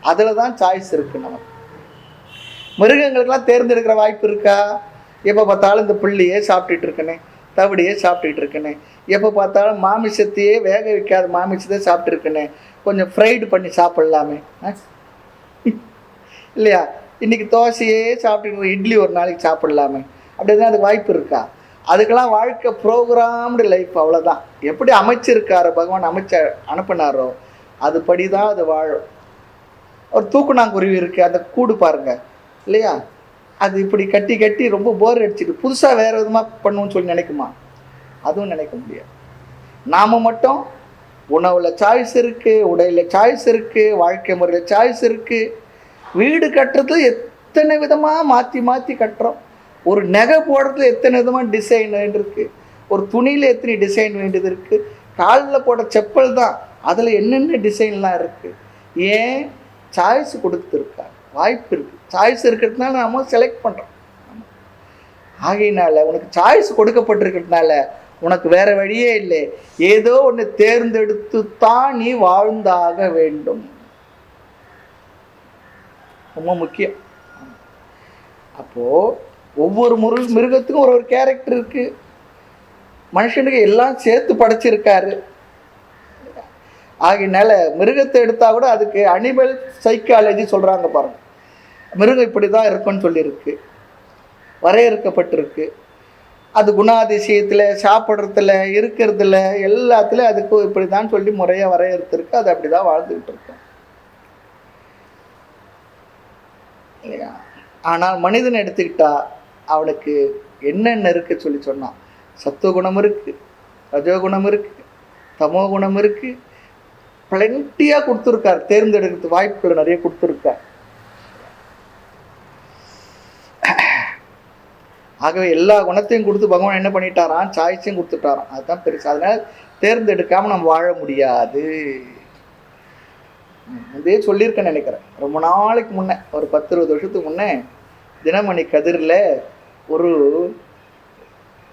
அதில் தான் சாய்ஸ் இருக்கு நமக்கு. மிருகங்களுக்கெல்லாம் தேர்ந்தெடுக்கிற வாய்ப்பு இருக்கா? எப்போ பார்த்தாலும் இந்த புள்ளியே சாப்பிட்டுட்டு இருக்கனே, தவிடியே சாப்பிட்டுட்டு இருக்கனே, எப்போ பார்த்தாலும் மாமிசத்தையே வேக வைக்காத மாமிசத்தையே சாப்பிட்டு இருக்கனே, கொஞ்சம் ஃப்ரைடு பண்ணி சாப்பிட்லாமே இல்லையா? இன்னைக்கு தோசையே சாப்பிட்டு இட்லி ஒரு நாளைக்கு சாப்பிட்லாமே, அப்படிதான் அதுக்கு வாய்ப்பு இருக்கா? அதுக்கெல்லாம் வாழ்க்கை ப்ரோக்ராம்டு லைஃப், அவ்வளோதான். எப்படி அமைச்சிருக்காரோ பகவான் அனுப்பினாரோ அதுபடி தான் அது வாழும். ஒரு தூக்குனாங்குருவி இருக்குது, அந்த கூடு பாருங்க இல்லையா? அது இப்படி கட்டி கட்டி ரொம்ப போர் அடிச்சுட்டு புதுசாக வேறு விதமாக பண்ணுவோன்னு சொல்லி நினைக்குமா? அதுவும் நினைக்க முடியாது. நாம் மட்டும் உணவில் சாய்ஸ் இருக்குது, உடையில் சாய்ஸ் இருக்குது, வாழ்க்கை முறையில் சாய்ஸ் இருக்குது. வீடு கட்டுறது எத்தனை விதமாக மாற்றி மாற்றி கட்டுறோம். ஒரு நகை போடுறதுல எத்தனை விதமாக டிசைன் வேண்டியிருக்கு, ஒரு துணியில் எத்தனை டிசைன் வேண்டியது இருக்குது, காலில் போட செப்பல் தான் அதில் என்னென்ன டிசைன்லாம் இருக்குது. ஏன்? சாய்ஸ் கொடுத்துருக்கா, வாய்ப்பு இருக்குது. சாய்ஸ் இருக்கிறதுனால நம்ம செலக்ட் பண்ணுறோம். ஆகையினால உனக்கு சாய்ஸ் கொடுக்கப்பட்டிருக்கிறதுனால உனக்கு வேற வழியே இல்லை. ஏதோ ஒன்று தேர்ந்தெடுத்து தான் நீ வாழ்ந்தாக வேண்டும். ரொம்ப முக்கியம். அப்போது ஒவ்வொரு மிருகத்துக்கும் ஒரு ஒரு கேரக்டர் இருக்குது. மனுஷனுக்கு எல்லாம் சேர்த்து படைச்சிருக்காரு. ஆகினால மிருகத்தை எடுத்தால் கூட அதுக்கு அனிமல் சைக்காலஜி சொல்கிறாங்க பாருங்க. மிருகம் இப்படி தான் இருக்குன்னு சொல்லியிருக்கு, வரையறுக்கப்பட்டிருக்கு. அது குணாதிசயத்தில், சாப்பிட்றதுல, இருக்கிறதுல, எல்லாத்துலேயும் அதுக்கு இப்படி தான் சொல்லி முறையாக வரையறுத்திருக்கு. அது அப்படி தான் வாழ்ந்துக்கிட்டு இருக்கோம் இல்லையா? ஆனால் மனிதனை எடுத்துக்கிட்டா அவனுக்கு என்னென்ன இருக்குது சொல்லி சொன்னான். சத்துவகுணம் இருக்குது, ரஜோகுணம் இருக்குது, தமோ குணம் இருக்குது. பிளென்ட்டியாக கொடுத்துருக்கார். தேர்ந்தெடுக்கிறது வாய்ப்புகள் நிறைய கொடுத்துருக்கார். ஆகவே எல்லா குணத்தையும் கொடுத்து பகவான் என்ன பண்ணிட்டாராம், சாய்ஸையும் கொடுத்துட்டாராம். அதுதான் பெருசு. அதனால் தேர்ந்தெடுக்காமல் நம்ம வாழ முடியாது. இதே சொல்லியிருக்கேன்னு நினைக்கிறேன். ரொம்ப நாளைக்கு முன்னே, ஒரு 10-20 வருஷத்துக்கு முன்னே தினமணி கதிரில் ஒரு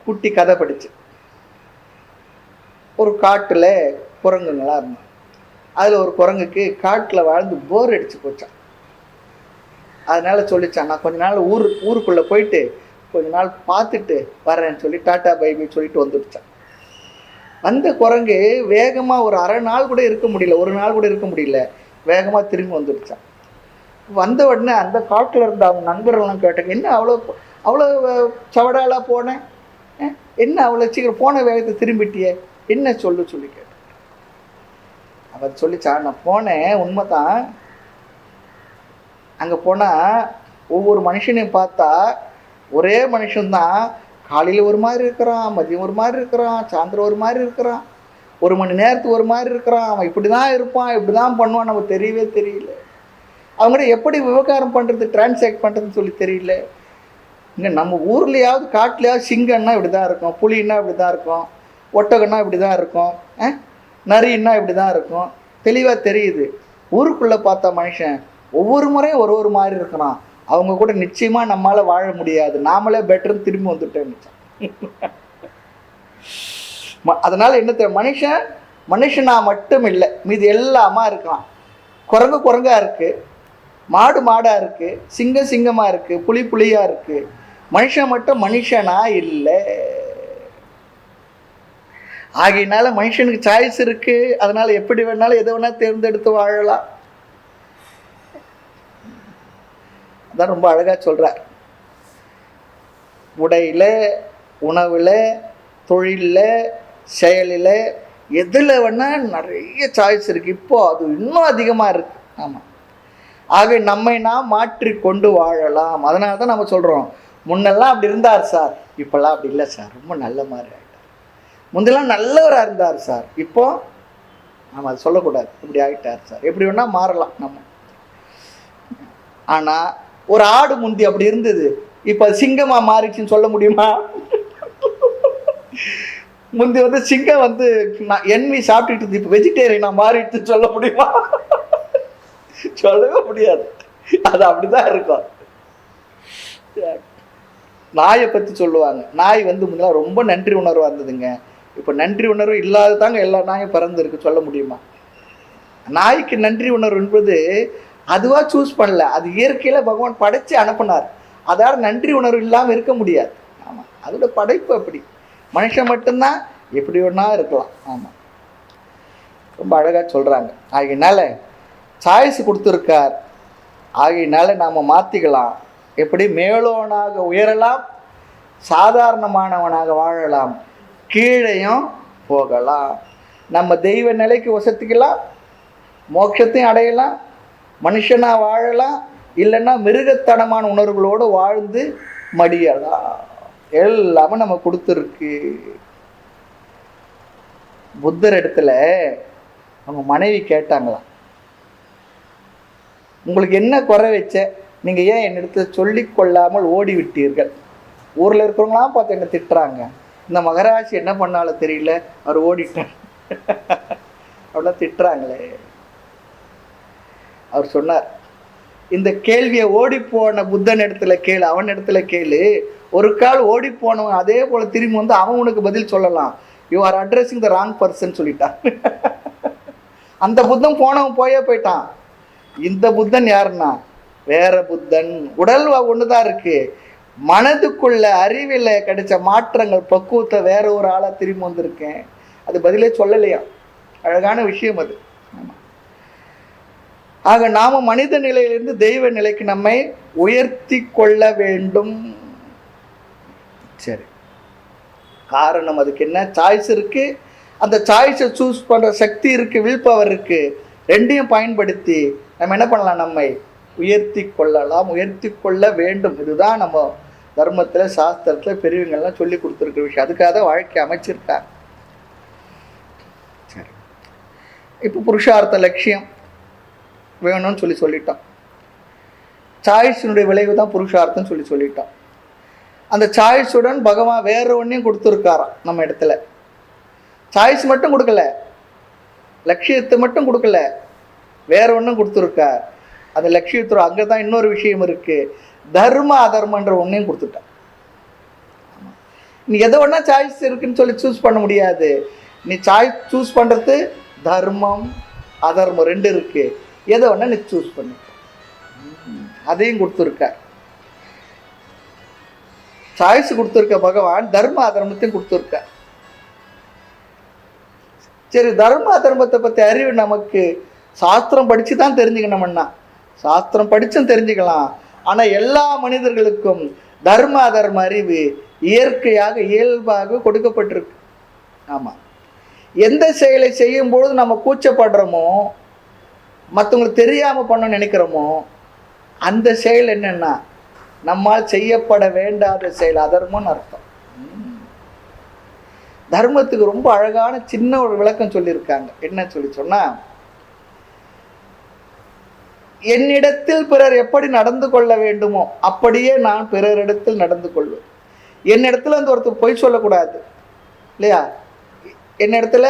குட்டி கதை படிச்சு. ஒரு காட்டில் குரங்குங்களாக இருந்தான். அதில் ஒரு குரங்குக்கு காட்டில் வாழ்ந்து போர் அடிச்சு போச்சான். அதனால சொல்லிச்சான், நான் கொஞ்ச நாள் ஊருக்குள்ளே போயிட்டு கொஞ்ச நாள் பார்த்துட்டு வரேன்னு சொல்லி டாட்டா பைபை சொல்லிட்டு வந்துடுச்சான். அந்த குரங்கு வேகமாக ஒரு அரை நாள் கூட இருக்க முடியல, ஒரு நாள் கூட இருக்க முடியல, வேகமாக திரும்பி வந்துடுச்சான். வந்த உடனே அந்த காட்டில் இருந்த அவங்க நண்பர்கள்லாம் கேட்டாங்க, என்ன அவ்வளோ சவடாலாக போனேன், என்ன அவ்வளோ சீக்கிரம் போன வேகத்தை திரும்பிட்டியே, என்ன சொல்லி கேட்டேன். அவர் சொல்லிச்சான், நான் போனேன், உண்மை தான். அங்கே போனால் ஒவ்வொரு மனுஷனையும் பார்த்தா ஒரே மனுஷன்தான். காலையில் ஒரு மாதிரி இருக்கிறான், மதியம் ஒரு மாதிரி இருக்கிறான், சாயந்தரம் ஒரு மாதிரி இருக்கிறான், 1 மணி நேரத்துக்கு ஒரு மாதிரி இருக்கிறான். அவன் இப்படி தான் இருப்பான், இப்படி தான் பண்ணுவான், நமக்கு தெரியவே தெரியல. அவங்கள்ட எப்படி விவகாரம் பண்ணுறது, டிரான்சாக்ட் பண்ணுறதுன்னு சொல்லி தெரியல. இங்கே நம்ம ஊர்லேயாவது காட்டிலையாவது சிங்கம்னா இப்படி தான் இருக்கும், புலின்னா இப்படி தான் இருக்கும், ஒட்டகன்னா இப்படி தான் இருக்கும், நரின்னா இப்படி தான் இருக்கும், தெளிவாக தெரியுது. ஊருக்குள்ளே பார்த்தா மனுஷன் ஒவ்வொரு முறையும் ஒரு மாதிரி இருக்கிறான். அவங்க கூட நிச்சயமாக நம்மளால் வாழ முடியாது, நாமளே பெட்டர்னு திரும்பி வந்துட்டேன்னு. அதனால் என்ன, மனுஷனா மட்டும் இல்லை, மீது எல்லாமா இருக்கான். குரங்கா இருக்குது, மாடாக இருக்குது, சிங்கமாக இருக்குது, புலியாக இருக்குது. மனுஷன் மட்டும் மனுஷனா இல்லை. ஆகையினால மனுஷனுக்கு சாய்ஸ் இருக்குது. அதனால் எப்படி வேணாலும் எதை வேணாலும் தேர்ந்தெடுத்து வாழலாம். அதான் ரொம்ப அழகாக சொல்கிறார். உடையில், உணவில், தொழிலில், செயலில், எதில் வேணால் நிறைய சாய்ஸ் இருக்குது. இப்போது அது இன்னும் அதிகமாக இருக்குது. ஆமாம். ஆக நம்மை நாம் மாற்றி கொண்டு வாழலாம். அதனால தான் நம்ம சொல்கிறோம், முன்னெல்லாம் அப்படி இருந்தார் சார், இப்போல்லாம் அப்படி இல்லை சார், ரொம்ப நல்ல மாதிரி ஆகிட்டார். முன்னெல்லாம் நல்லவராக இருந்தார் சார், இப்போது நம்ம அதை சொல்லக்கூடாது, இப்படி ஆகிட்டார் சார். எப்படி வேணால் மாறலாம் நம்ம. ஆனால் ஒரு ஆடு முந்தி அப்படி இருந்தது, இப்போ சிங்கமா மாறிச்சுன்னு சொல்ல முடியுமா? முந்தி வந்து சிங்கம் வந்து நான் என்வி சாப்பிட்டுட்டு இருந்து இப்போ வெஜிடேரியனா மாறிட்டு சொல்ல முடியுமா? சொல்லவே முடியாது. அது அப்படிதான் இருக்கும். நாயை பற்றி சொல்லுவாங்க. நாய் வந்து முன்னாடி ரொம்ப நன்றி உணர்வாக இருந்ததுங்க. இப்போ நன்றி உணர்வு இல்லாததாங்க எல்லா நாயும் பிறந்திருக்கு. சொல்ல முடியுமா? நாய்க்கு நன்றி உணர்வு என்பது அதுவாக சூஸ் பண்ணல, அது இயற்கையில் பகவான் படைச்சு அனுப்பினார். அதால் நன்றி உணர்வு இல்லாமல் இருக்க முடியாது. ஆமாம், அதோட படைப்பு அப்படி. மனுஷன் மட்டும்தான் எப்படி ஒன்றா இருக்கலாம். ஆமாம், ரொம்ப அழகாக சொல்கிறாங்க. ஆகையினால சாய்ஸ் கொடுத்துருக்கார். ஆகையினால நாம் மாற்றிக்கலாம். எப்படி மேலோனாக உயரலாம், சாதாரணமானவனாக வாழலாம், கீழையும் போகலாம். நம்ம தெய்வ நிலைக்கு வசதிக்கலாம், மோட்சத்தையும் அடையலாம், மனுஷனாக வாழலாம், இல்லைன்னா மிருகத்தனமான உணர்வுகளோடு வாழ்ந்து மடியலாம். எல்லாமே நம்ம கொடுத்துருக்கு. புத்தர் இடத்துல அவங்க மனைவி கேட்டாங்களாம், உங்களுக்கு என்ன குறை வச்ச, நீங்கள் ஏன் என்னிடத்துல சொல்லி கொள்ளாமல் ஓடி விட்டீர்கள்? ஊரில் இருக்கிறவங்களாம் பார்த்து என்ன திட்டுறாங்க. இந்த மகராஜ் என்ன பண்ணாலும் தெரியல, அவர் ஓடிட்டார் அவ்வளோ திட்டுறாங்களே. அவர் சொன்னார், இந்த கேள்வியை ஓடிப்போன புத்தன் இடத்துல கேளு, அவன் இடத்துல கேளு. ஒரு கால் ஓடி போனவன் அதே போல திரும்பி வந்து அவன் உனக்கு பதில் சொல்லலாம். You are addressing the wrong person சொல்லிட்டான். அந்த புத்தன் போனவன் போயிட்டான். இந்த புத்தன் யாருன்னா வேற புத்தன். உடல் ஒண்ணுதான் இருக்கு, மனதுக்குள்ள அறிவில் கிடைச்ச மாற்றங்கள் பக்குவத்தை வேற ஒரு ஆளா திரும்பி வந்திருக்கேன். அது பதிலே சொல்லலையா? அழகான விஷயம் அது. ஆக நாம மனித நிலையிலிருந்து தெய்வ நிலைக்கு நம்மை உயர்த்தி கொள்ள வேண்டும். சரி, காரணம் அதுக்கு என்ன? சாய்ஸ் இருக்கு. அந்த சாய்ஸை சூஸ் பண்ற சக்தி இருக்கு, வில் பவர் இருக்கு. ரெண்டையும் பயன்படுத்தி நம்ம என்ன பண்ணலாம்? நம்மை உயர்த்தி கொள்ளலாம், உயர்த்தி கொள்ள வேண்டும். இதுதான் நம்ம தர்மத்தில் சாஸ்திரத்தில் பெரியவங்கள்லாம் சொல்லி கொடுத்துருக்கிற விஷயம். அதுக்காக தான் வாழ்க்கை அமைச்சிருக்காங்க. சரி, இப்போ புருஷார்த்த லட்சியம் வேணும்னு சொல்லிட்டோம். சாய்ஸினுடைய விளைவு தான் புருஷார்த்தம் சொல்லிட்டோம். அந்த சாய்ஸுடன் பகவான் வேற ஒன்றையும் கொடுத்துருக்காராம் நம்ம இடத்துல. சாய்ஸ் மட்டும் கொடுக்கல, லட்சியத்தை மட்டும் கொடுக்கல, வேற ஒன்றும் கொடுத்துருக்கார். அந்த லட்சியத்தோட அங்கே தான் இன்னொரு விஷயம் இருக்கு, தர்ம அதர்மன்ற ஒன்றையும் கொடுத்துட்டான். நீ எதை ஒன்றா சாய்ஸ் இருக்குன்னு சொல்லி சூஸ் பண்ண முடியாது. நீ சாய்ஸ் சூஸ் பண்ணுறது தர்மம் அதர்மம் ரெண்டு இருக்கு. எதை ஒன்றா நீ சூஸ் பண்ணு, அதையும் கொடுத்துருக்க. சாய்ஸ் கொடுத்துருக்க பகவான், தர்ம அதர்மத்தையும் கொடுத்துருக்க. சரி, தர்ம அதர்மத்தை பற்றி அறிவு நமக்கு சாஸ்திரம் படித்து தான் தெரிஞ்சுக்கணும்னா சாஸ்திரம் படித்தும் தெரிஞ்சுக்கலாம். ஆனால் எல்லா மனிதர்களுக்கும் தர்ம அதர்ம அறிவு இயற்கையாக இயல்பாக கொடுக்கப்பட்டிருக்கு. ஆமாம், எந்த செயலை செய்யும்பொழுது நம்ம கூச்சப்படுறோமோ, மற்றவங்களுக்கு தெரியாமல் பண்ண நினைக்கிறோமோ, அந்த செயல் என்னன்னா நம்மால் செய்யப்பட வேண்டாத செயல், அதர்மம்னு அர்த்தம். தர்மத்துக்கு ரொம்ப அழகான சின்ன ஒரு விளக்கம் சொல்லியிருக்காங்க. என்ன சொன்னா, என்னிடத்தில் பிறர் எப்படி நடந்து கொள்ள வேண்டுமோ அப்படியே நான் பிறரிடத்தில் நடந்து கொள்வேன். என்னிடத்துல வந்து ஒருத்தர் பொய் சொல்லக்கூடாது இல்லையா, என்னிடத்துல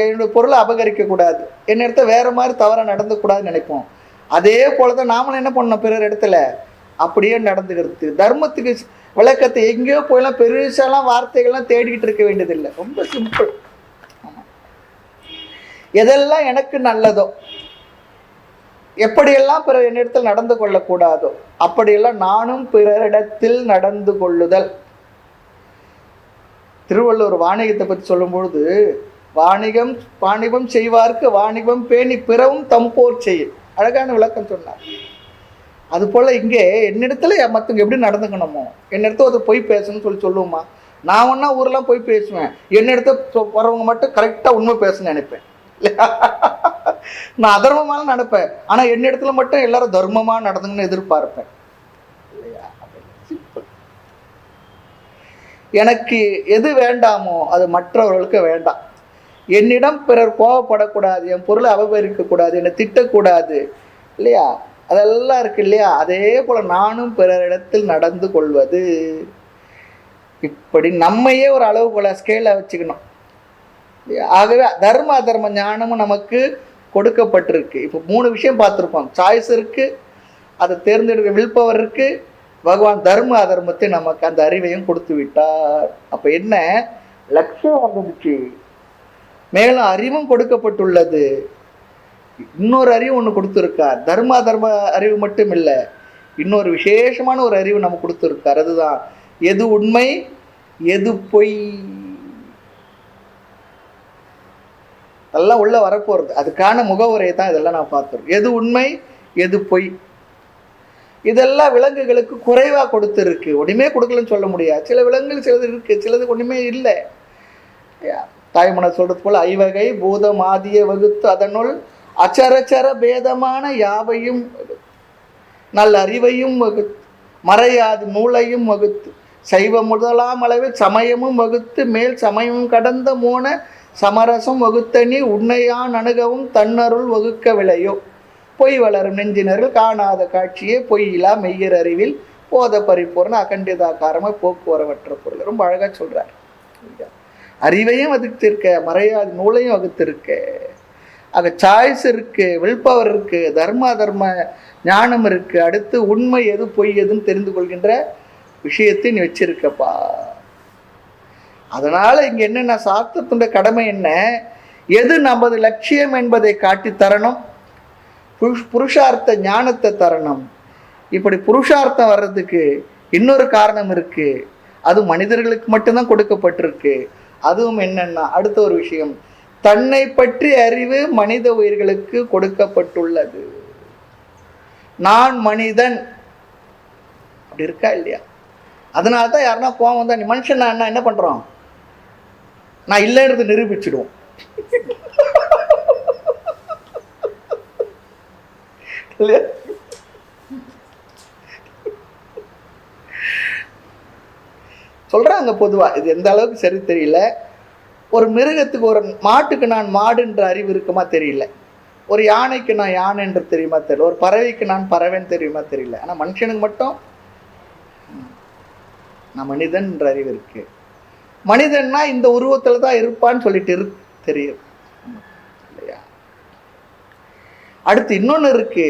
என்னுடைய பொருளை அபகரிக்கக்கூடாது, என்னிடத்துல வேற மாதிரி தவறாக நடந்துக்கூடாதுன்னு நினைப்போம். அதே போலதான் நாமளும் என்ன பண்ணோம், பிறர் இடத்துல அப்படியே நடந்துக்கிறது. தர்மத்துக்கு விளக்கத்தை எங்கேயோ போயெல்லாம் பெருசாலாம் வார்த்தைகள்லாம் தேடிக்கிட்டு இருக்க வேண்டியதில்லை, ரொம்ப சிம்பிள். எதெல்லாம் எனக்கு நல்லதோ, எப்படியெல்லாம் பிறர் என்னிடத்தில் நடந்து கொள்ளக்கூடாதோ அப்படியெல்லாம் நானும் பிறரிடத்தில் நடந்து கொள்ளுதல். திருவள்ளுவர் வாணிகத்தை பற்றி சொல்லும்பொழுது, வாணிபம் செய்வார்க்கு வாணிபம் பேணி பிறவும் தம்போர் செய்யும், அழகான விளக்கம் சொன்னார். அதுபோல் இங்கே என்னிடத்துல மற்றவங்க எப்படி நடந்துக்கணுமோ, என்னிடத்துல ஒரு பொய் பேசணும்னு சொல்லுவோமா? நான் ஒன்றா ஊரெலாம் போய் பேசுவேன், என்னிடத்த வரவங்க மட்டும் கரெக்டாக உண்மை பேசணும்னு நினைப்பேன். நான் அதர்மமாக நினைப்பேன், ஆனால் என்னிடத்துல மட்டும் எல்லாரும் தர்மமாக நடந்துங்கன்னு எதிர்பார்ப்பேன். எனக்கு எது வேண்டாமோ அது மற்றவர்களுக்கு வேண்டாம். என்னிடம் பிறர் கோபப்படக்கூடாது, என் பொருளை அபகரிக்கக்கூடாது, என்னை திட்டக்கூடாது இல்லையா, அதெல்லாம் இருக்கு இல்லையா? அதே போல நானும் பிறரிடத்தில் நடந்து கொள்வது, இப்படி நம்மையே ஒரு அளவு போல ஸ்கேலை வச்சுக்கணும். ஆகவே தர்ம அதர்ம ஞானமும் நமக்கு கொடுக்கப்பட்டிருக்கு. இப்போ 3 விஷயம் பார்த்துருப்போம். சாய்ஸ் இருக்கு, அதை தேர்ந்தெடுக்க வில் பவர் இருக்கு, பகவான் தர்ம அதர்மத்தை நமக்கு அந்த அறிவையும் கொடுத்து விட்டார். அப்போ என்ன லட்சியம் வந்துடுச்சு, மேலும் அறிவும் கொடுக்கப்பட்டுள்ளது. இன்னொரு அறிவு ஒன்று கொடுத்துருக்கார். தர்ம தர்ம அறிவு மட்டும் இல்லை, இன்னொரு விசேஷமான ஒரு அறிவு நம்ம கொடுத்துருக்கார். அதுதான் எது உண்மை எது பொய், அதெல்லாம் உள்ள வரப்போறது. அதுக்கான முகவுரையை தான் இதெல்லாம் நான் பார்த்துருக்கோம். எது உண்மை எது பொய், இதெல்லாம் விலங்குகளுக்கு குறைவாக கொடுத்துருக்கு. ஒன்றுமே கொடுக்கலன்னு சொல்ல முடியாது. சில விலங்குகள் சிலது இருக்கு, சிலது ஒன்றுமே இல்லை. தாய்மனை சொல்றது போல ஐவகை பூதம் ஆதிய வகுத்து அதனுள் அச்சரச்சர பேதமான யாவையும் நல்ல அறிவையும் வகுத்து மறையாது நூலையும் வகுத்து சைவ முதலாம் அளவில் சமயமும் வகுத்து மேல் சமயமும் கடந்த மோன சமரசம் வகுத்தனி உண்மையான் அணுகவும் தன்னருள் வகுக்க விளையோ பொய் வளரும் நெஞ்சினர்கள் காணாத காட்சியே பொய்யிலா மெய்யர் அறிவில் போத பரிபூர்ண அகண்டிதாக்காரமாக போக்குவரவற்ற பொருள். ரொம்ப அழகாக சொல்கிறார். அறிவையும் வகுத்திருக்க, மறையாத நூலையும் வகுத்திருக்க. ஆக சாய்ஸ் இருக்கு, வில் பவர் இருக்கு, தர்ம தர்ம ஞானம் இருக்கு. அடுத்து உண்மை எது பொய் எதுன்னு தெரிந்து கொள்கின்ற விஷயத்தை நீ வச்சிருக்கப்பா. அதனால இங்க என்னென்ன சாஸ்திரத்துடைய கடமை என்ன, எது நமது லட்சியம் என்பதை காட்டி தரணும், புருஷார்த்த ஞானத்தை தரணும். இப்படி புருஷார்த்தம் வர்றதுக்கு இன்னொரு காரணம் இருக்கு, அது மனிதர்களுக்கு மட்டும்தான் கொடுக்கப்பட்டிருக்கு. அதுவும் என்னன்னா அடுத்த ஒரு விஷயம், தன்னை பற்றி அறிவு மனித உயிர்களுக்கு கொடுக்கப்பட்டுள்ளது. நான் மனிதன் அப்படி இருக்கா இல்லையா? அதனால தான் யாருன்னா கோவம் வந்தா நீ மனுஷன் நான் என்ன பண்றோம், நான் இல்லைன்றது நிரூபிச்சிடுவோம். சொல்றாங்க பொதுவா, இது எந்த அளவுக்கு சரி தெரியல. ஒரு மிருகத்துக்கு, ஒரு மாட்டுக்கு நான் மாடுன்ற அறிவு இருக்குமா தெரியல, ஒரு யானைக்கு நான் யானை என்று தெரியுமா தெரியல, ஒரு பறவைக்கு நான் பறவைன்னு தெரியுமா தெரியல. ஆனா மனுஷனுக்கு மட்டும் நான் மனிதன் என்ற அறிவு இருக்கு. மனிதன்னா இந்த உருவத்துல தான் இருப்பான்னு சொல்லிட்டு தெரியும் இல்லையா? அடுத்து இன்னொன்னு இருக்கு,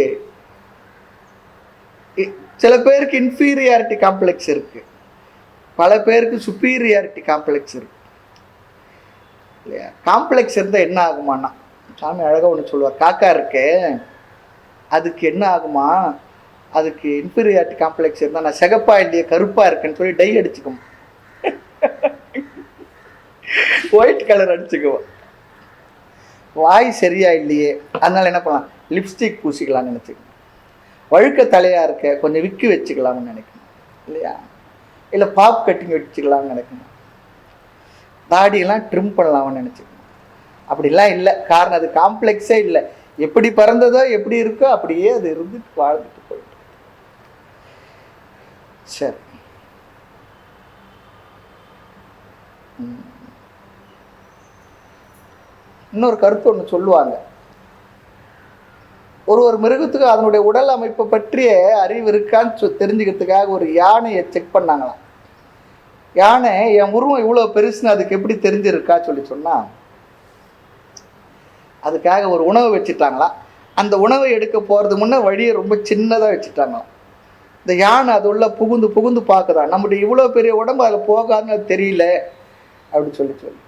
சில பேருக்கு இன்ஃபீரியாரிட்டி காம்ப்ளெக்ஸ் இருக்கு, பல பேருக்கு சுப்பீரியாரிட்டி காம்ப்ளெக்ஸ் இருக்கு இல்லையா? காம்ப்ளெக்ஸ் இருந்தால் என்ன ஆகுமான்னா, சாமி அழகாக ஒன்று சொல்லுவார், காக்கா இருக்கு அதுக்கு என்ன ஆகுமா, அதுக்கு இன்ஃபீரியாரிட்டி காம்ப்ளெக்ஸ் இருந்தால் நான் சிகப்பா இல்லையே கருப்பா இருக்குன்னு சொல்லி டை அடிச்சுக்குவோம், ஒயிட் கலர் அடிச்சுக்குவோம். வாய் சரியா இல்லையே அதனால என்ன பண்ணலாம், லிப்ஸ்டிக் பூசிக்கலாம்னு நினச்சிக்கணும். வழுக்க தலையா இருக்க கொஞ்சம் விக்கி வச்சுக்கலாம்னு நினைக்கணும் இல்லையா? இல்லை பாப் கட்டிங் வச்சுக்கலாம்னு நினைக்கணும். தாடியெல்லாம் ட்ரிம் பண்ணலாம்னு நினச்சிக்கணும். அப்படிலாம் இல்லை, காரணம் அது காம்ப்ளெக்ஸே இல்லை. எப்படி பறந்ததோ எப்படி இருக்கோ அப்படியே அது இருந்துட்டு வாழ்ந்துட்டு போயிட்டு. சரி, இன்னொரு கருத்து ஒன்று சொல்லுவாங்க. ஒரு மிருகத்துக்கு அதனுடைய உடல் அமைப்பை பற்றிய அறிவு இருக்கான்னு தெரிஞ்சுக்கிறதுக்காக ஒரு யானையை செக் பண்ணாங்களாம். யானை என் உருவம் இவ்வளோ பெருசுன்னு அதுக்கு எப்படி தெரிஞ்சிருக்கா சொன்னா, அதுக்காக ஒரு உணவு வச்சுட்டாங்களாம். அந்த உணவை எடுக்க போகிறது முன்னே வழியை ரொம்ப சின்னதாக வச்சுட்டாங்களாம். இந்த யானை அது உள்ள புகுந்து புகுந்து பார்க்குதான், நம்முடைய இவ்வளோ பெரிய உடம்பு அதில் போகாதுன்னு அது தெரியல அப்படின்னு சொல்லி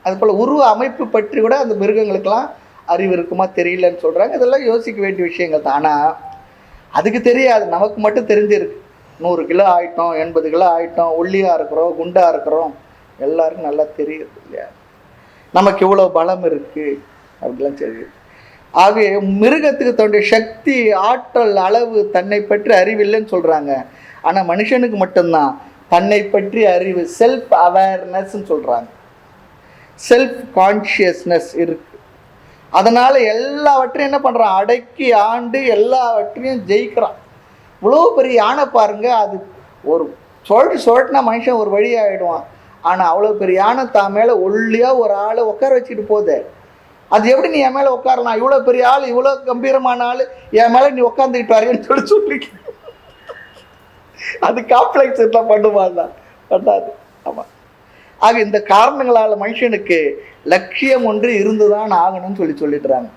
அதுபோல் உருவ அமைப்பு பற்றி கூட அந்த மிருகங்களுக்கெல்லாம் அறிவு இருக்குமா தெரியலன்னு சொல்கிறாங்க. இதெல்லாம் யோசிக்க வேண்டிய விஷயங்கள் தான். ஆனால் அதுக்கு தெரியாது, நமக்கு மட்டும் தெரிஞ்சிருக்கு. 100 கிலோ ஆகிட்டோம், 80 கிலோ ஆகிட்டோம், ஒல்லியாக இருக்கிறோம், குண்டாக இருக்கிறோம், எல்லாருக்கும் நல்லா தெரியுது இல்லையா? நமக்கு இவ்வளோ பலம் இருக்குது அப்படிலாம் தெரியுது. ஆகவே மிருகத்துக்கு தன்னுடைய சக்தி ஆற்றல் அளவு தன்னை பற்றி அறிவில்லைன்னு சொல்கிறாங்க. ஆனால் மனுஷனுக்கு மட்டும்தான் தன்னை பற்றி அறிவு, செல்ஃப் அவேர்னஸ்ன்னு சொல்கிறாங்க, செல்ஃப் கான்ஷியஸ்னஸ் இருக்கு. அதனால் எல்லாவற்றையும் என்ன பண்ணுறான், அடக்கி ஆண்டு எல்லாவற்றையும் ஜெயிக்கிறான். இவ்வளோ பெரிய யானை பாருங்க, அது ஒரு சொல்லிட்டுனா மனுஷன் ஒரு வழி ஆகிடுவான். ஆனால் அவ்வளோ பெரிய யானை தான் மேலே ஒல்லியாக ஒரு ஆளை உட்கார வச்சுட்டு போதே, அது எப்படி நீ என் மேலே உட்காரலாம், இவ்வளோ பெரிய ஆள், இவ்வளோ கம்பீரமான ஆள், என் மேலே நீ உட்காந்துக்கிட்டு வரையன்னு சொல்லி அது காம்ப்ளெக்ஸ் எல்லாம் பண்ணுவாங்க, பண்ணாது. ஆமாம். ஆக இந்த காரணங்களால் மனுஷனுக்கு லட்சியம் ஒன்று இருந்துதான் ஆகணும்னு சொல்லிட்டுறாங்க.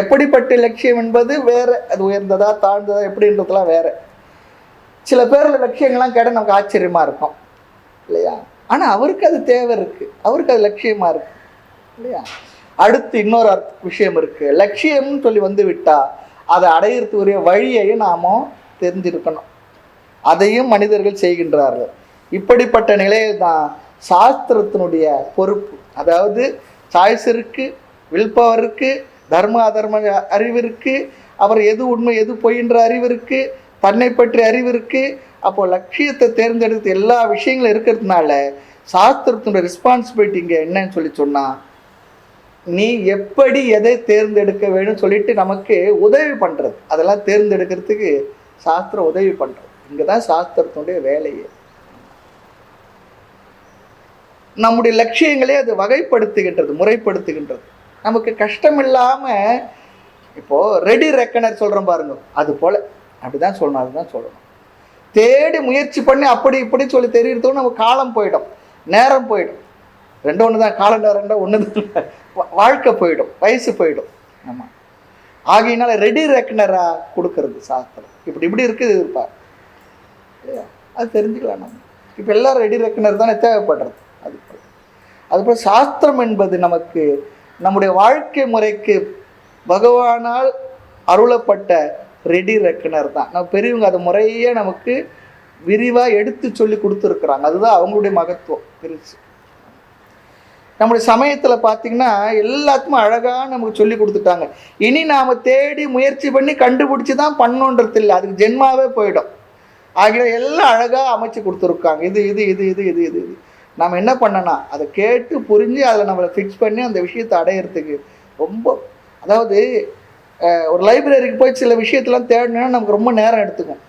எப்படிப்பட்ட லட்சியம் என்பது வேற, அது உயர்ந்ததா தாழ்ந்ததா எப்படின்றதுலாம் வேற. சில பேரில் லட்சியங்கள்லாம் கேட்டால் நமக்கு ஆச்சரியமா இருக்கும் இல்லையா? ஆனால் அவருக்கு அது தேவை இருக்கு, அவருக்கு அது லட்சியமா இருக்கு இல்லையா? அடுத்து இன்னொரு விஷயம் இருக்கு. லட்சியம்னு சொல்லி வந்து விட்டா அதை அடையிறதுக்குரிய வழியையும் நாம தெரிஞ்சிருக்கணும். அதையும் மனிதர்கள் செய்கின்றார்கள். இப்படிப்பட்ட நிலையில் தான் சாஸ்திரத்தினுடைய பொறுப்பு. அதாவது சாய்ஸ் இருக்கு, வில் பவர் இருக்கு, தர்ம அதர்ம அறிவு இருக்கு, அவர் எது உண்மை எது பொய்ன்ற அறிவு இருக்கு, தன்னை பற்றிய அறிவு இருக்கு. அப்போ லட்சியத்தை தேர்ந்தெடுத்து எல்லா விஷயங்களும் இருக்கிறதுனால சாஸ்திரத்தினுடைய ரெஸ்பான்சிபிலிட்டி இங்கே என்னன்னு சொல்லி சொன்னா, நீ எப்படி எதை தேர்ந்தெடுக்க வேணும்னு சொல்லிட்டு நமக்கு உதவி பண்றது. அதெல்லாம் தேர்ந்தெடுக்கிறதுக்கு சாஸ்திரம் உதவி பண்றது. இங்கதான் சாஸ்திரத்தினுடைய வேலையே. நம்முடைய லட்சியங்களே அது வகைப்படுத்துகின்றது, முறைப்படுத்துகின்றது. நமக்கு கஷ்டம் இல்லாம, இப்போ ரெடி ரெக்கனர் சொல்றோம் பாருங்க, அது போல அப்படிதான் சொல்லணும், அதுதான் சொல்லணும். தேடி முயற்சி பண்ணி அப்படி இப்படி சொல்லி தெரியறதுக்கு நமக்கு காலம் போயிடும், நேரம் போயிடும். ரெண்டு ஒன்று தான், கால நேரம் ஒன்று தான், வாழ்க்கை போயிடும், வயசு போயிடும். ஆமாம். ஆகையினால ரெடி ரெக்கனரா கொடுக்கறது சாஸ்திரம். இப்படி இப்படி இருக்குது இருப்பார், அது தெரிஞ்சுக்கலாம் நம்ம. இப்போ எல்லாரும் ரெடி ரெக்கனர் தானே தேவைப்படுறது. அதுபோல் சாஸ்திரம் என்பது நமக்கு நம்முடைய வாழ்க்கை முறைக்கு பகவானால் அருளப்பட்ட ரெடி ரெக்கனர் தான். நம்ம பெரியவங்க அதை முறையே நமக்கு விரிவாக எடுத்து சொல்லி கொடுத்துருக்குறாங்க. அதுதான் அவங்களுடைய மகத்துவம் பெருசு. நம்முடைய சமயத்தில் பார்த்தீங்கன்னா எல்லாத்துக்குமே அழகாக நமக்கு சொல்லி கொடுத்துட்டாங்க. இனி நாம் தேடி முயற்சி பண்ணி கண்டுபிடிச்சி தான் பண்ணோன்றது இல்லை, அதுக்கு ஜென்மாவே போயிடும். ஆகிய எல்லாம் அழகாக அமைச்சு கொடுத்துருக்காங்க. இது இது இது இது இது இது இது நம்ம என்ன பண்ணனா அதை கேட்டு புரிஞ்சு அதில் நம்மளை ஃபிக்ஸ் பண்ணி அந்த விஷயத்தை அடையிறதுக்கு ரொம்ப, அதாவது ஒரு லைப்ரரிக்கு போய் சில விஷயத்தெல்லாம் தேடணும்னா நமக்கு ரொம்ப நேரம் எடுத்துக்கும்.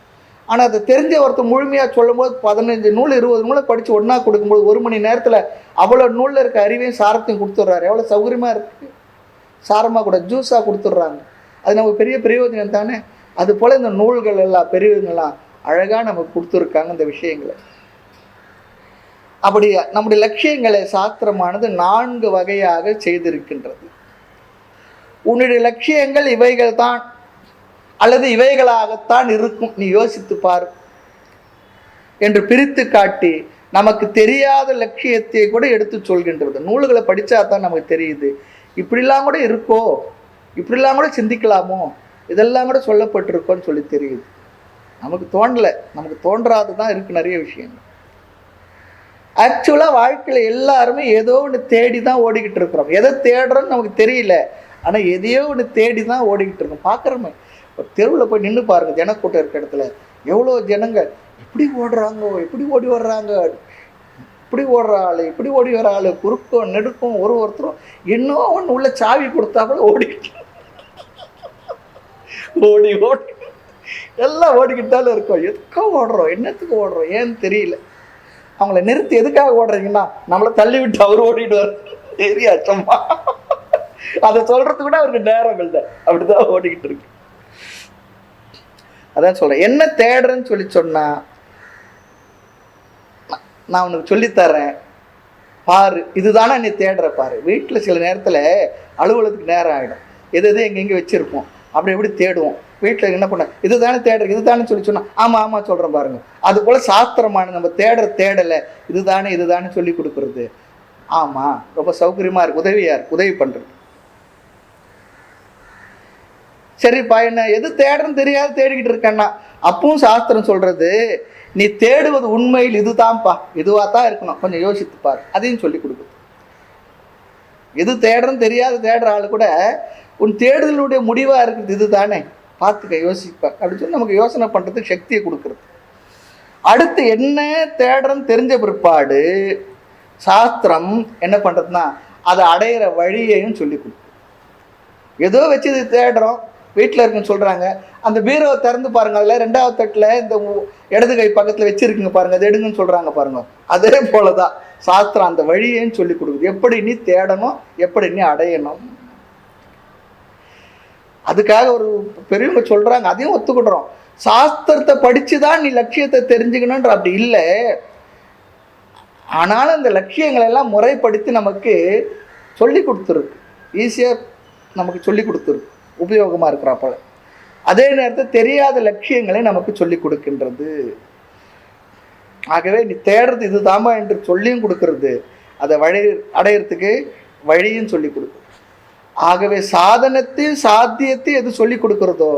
ஆனால் அதை தெரிஞ்ச ஒருத்தர் முழுமையாக சொல்லும் போது 15 நூல் 20 நூலை படித்து ஒன்றா கொடுக்கும்போது 1 மணி நேரத்தில் அவ்வளோ நூலில் இருக்க அறிவையும் சாரத்தையும் கொடுத்துட்றாரு. எவ்வளோ சௌகரியமாக இருக்குது. சாரமாக கூட ஜூஸாக கொடுத்துட்றாங்க. அது நமக்கு பெரிய பிரயோஜனம் தானே. அது போல் இந்த நூல்கள் எல்லாம் பெரியவங்கெல்லாம் அழகாக நமக்கு கொடுத்துருக்காங்க இந்த விஷயங்களை. அப்படி நம்முடைய லட்சியங்களை சாஸ்திரமானது 4 வகையாக செய்திருக்கின்றது. உன்னுடைய லட்சியங்கள் இவைகள் தான் அல்லது இவைகளாகத்தான் இருக்கும், நீ யோசித்து பார் என்று பிரித்து காட்டி நமக்கு தெரியாத லட்சியத்தை கூட எடுத்து சொல்கின்றது. நூல்களை படித்தா தான் நமக்கு தெரியுது, இப்படிலாம் கூட இருக்கோ, இப்படிலாம் கூட சிந்திக்கலாமோ, இதெல்லாம் கூட சொல்லப்பட்டிருக்கோன்னு சொல்லி தெரியுது. நமக்கு தோன்றலை, நமக்கு தோன்றாது தான் இருக்குது நிறைய விஷயங்கள். ஆக்சுவலாக வாழ்க்கையில் எல்லாருமே ஏதோ ஒன்று தேடி தான் ஓடிக்கிட்டு இருக்கிறோம். எதை தேடுறோன்னு நமக்கு தெரியல, ஆனால் எதையோ ஒன்று தேடி தான் ஓடிக்கிட்டு இருக்கோம். பார்க்குறோமே, ஒரு தெருவில் போய் நின்று பாருங்கள், ஜனக்கூட்டம் இருக்க இடத்துல எவ்வளோ ஜனங்க எப்படி ஓடுறாங்க, எப்படி ஓடி வர்றாங்க, இப்படி ஓடுற ஆள், இப்படி ஓடி வர ஆள், குறுக்கம் நெடுக்கும் ஒருத்தரும் இன்னும் ஒன்று உள்ள சாவி கொடுத்தா கூட ஓடிக்கிட்டு ஓடி ஓடி எல்லாம் ஓடிக்கிட்டாலும் இருக்கோம். எதுக்கோ ஓடுறோம், என்னத்துக்கு ஓடுறோம் ஏன்னு தெரியல. அவங்கள நிறுத்தி எதுக்காக ஓடுறீங்கன்னா நம்மளை தள்ளி விட்டு அவர் ஓடிடுவார் தெரியா சும்மா, அதை சொல்றது கூட அவருக்கு நேரம் இல்லை, அப்படிதான் ஓடிக்கிட்டு இருக்கு. அதான் சொல்றேன், என்ன தேடுறேன்னு சொல்லி சொன்னா நான் உனக்கு சொல்லித்தரேன் பாரு, இதுதானே நீ தேடுற பாரு. வீட்டில் சில நேரத்தில் அலுவலகத்துக்கு நேரம் ஆகிடும், எது எது எங்கெங்கே வச்சிருப்போம், அப்படி எப்படி தேடுவோம். வீட்டில் என்ன பண்ண, இதுதானே தேடுற, இதுதானே சொல்லி சொன்னா ஆமாம் ஆமாம் சொல்கிறேன் பாருங்க. அது போல் சாஸ்திரமான நம்ம தேடுற தேடலை இதுதானே இதுதானே சொல்லி கொடுக்குறது. ஆமாம், ரொம்ப சௌகரியமாக இருக்கு, உதவியாக இருக்கு, உதவி பண்ணுறது. சரிப்பா, என்ன எது தேடுறன்னு தெரியாது தேடிக்கிட்டு இருக்கேன்னா அப்பவும் சாஸ்திரம் சொல்றது, நீ தேடுவது உண்மையில் இதுதான்ப்பா, இதுவாக தான் இருக்கணும், கொஞ்சம் யோசித்துப்பார், அதையும் சொல்லி கொடுக்குது. எது தேடுறன்னு தெரியாது தேடுற ஆளு கூட உன் தேடுதலுடைய முடிவாக இருக்குது இதுதானே, பார்த்துக்க யோசிப்பேன் அப்படின்னு சொல்லி நமக்கு யோசனை பண்ணுறதுக்கு சக்தியை கொடுக்குறது. அடுத்து என்ன தேடுறன்னு தெரிஞ்ச பிற்பாடு சாஸ்திரம் என்ன பண்ணுறதுன்னா அதை அடையிற வழியையும் சொல்லி கொடுக்கும். ஏதோ வச்சு இது தேடுறோம், வீட்டில் இருக்குன்னு சொல்கிறாங்க, அந்த பீரோவை திறந்து பாருங்க, அதில் 2வது தட்டில் இந்த இடது கை பக்கத்தில் வச்சுருக்குங்க பாருங்க, அது எடுங்கன்னு சொல்கிறாங்க பாருங்க. அதே போல தான் சாஸ்திரம் அந்த வழியையும் சொல்லி கொடுக்குது, எப்படி நீ தேடணும், எப்படி நீ அடையணும். அதுக்காக ஒரு பெரியவங்க சொல்றாங்க, அதையும் ஒத்துக்கிடுறோம். சாஸ்திரத்தை படிச்சுதான் நீ லட்சியத்தை தெரிஞ்சுக்கணுன்ற அப்படி இல்லை. ஆனாலும் இந்த லட்சியங்களை எல்லாம் முறைப்படுத்தி நமக்கு சொல்லி கொடுத்துருக்கு, ஈஸியாக நமக்கு சொல்லி கொடுத்துருக்கு, உபயோகமாக இருக்கிறா போல. அதே நேரத்தில் தெரியாத லட்சியங்களை நமக்கு சொல்லி கொடுக்கின்றது. ஆகவே நீ தேடுறது இதுதாமா என்று சொல்லியும் கொடுக்கறது, அதை அடையிறதுக்கு வழியும் சொல்லி கொடுக்குறது. ஆகவே சாதனத்தையும் சாத்தியத்தையும் எது சொல்லி கொடுக்கறதோ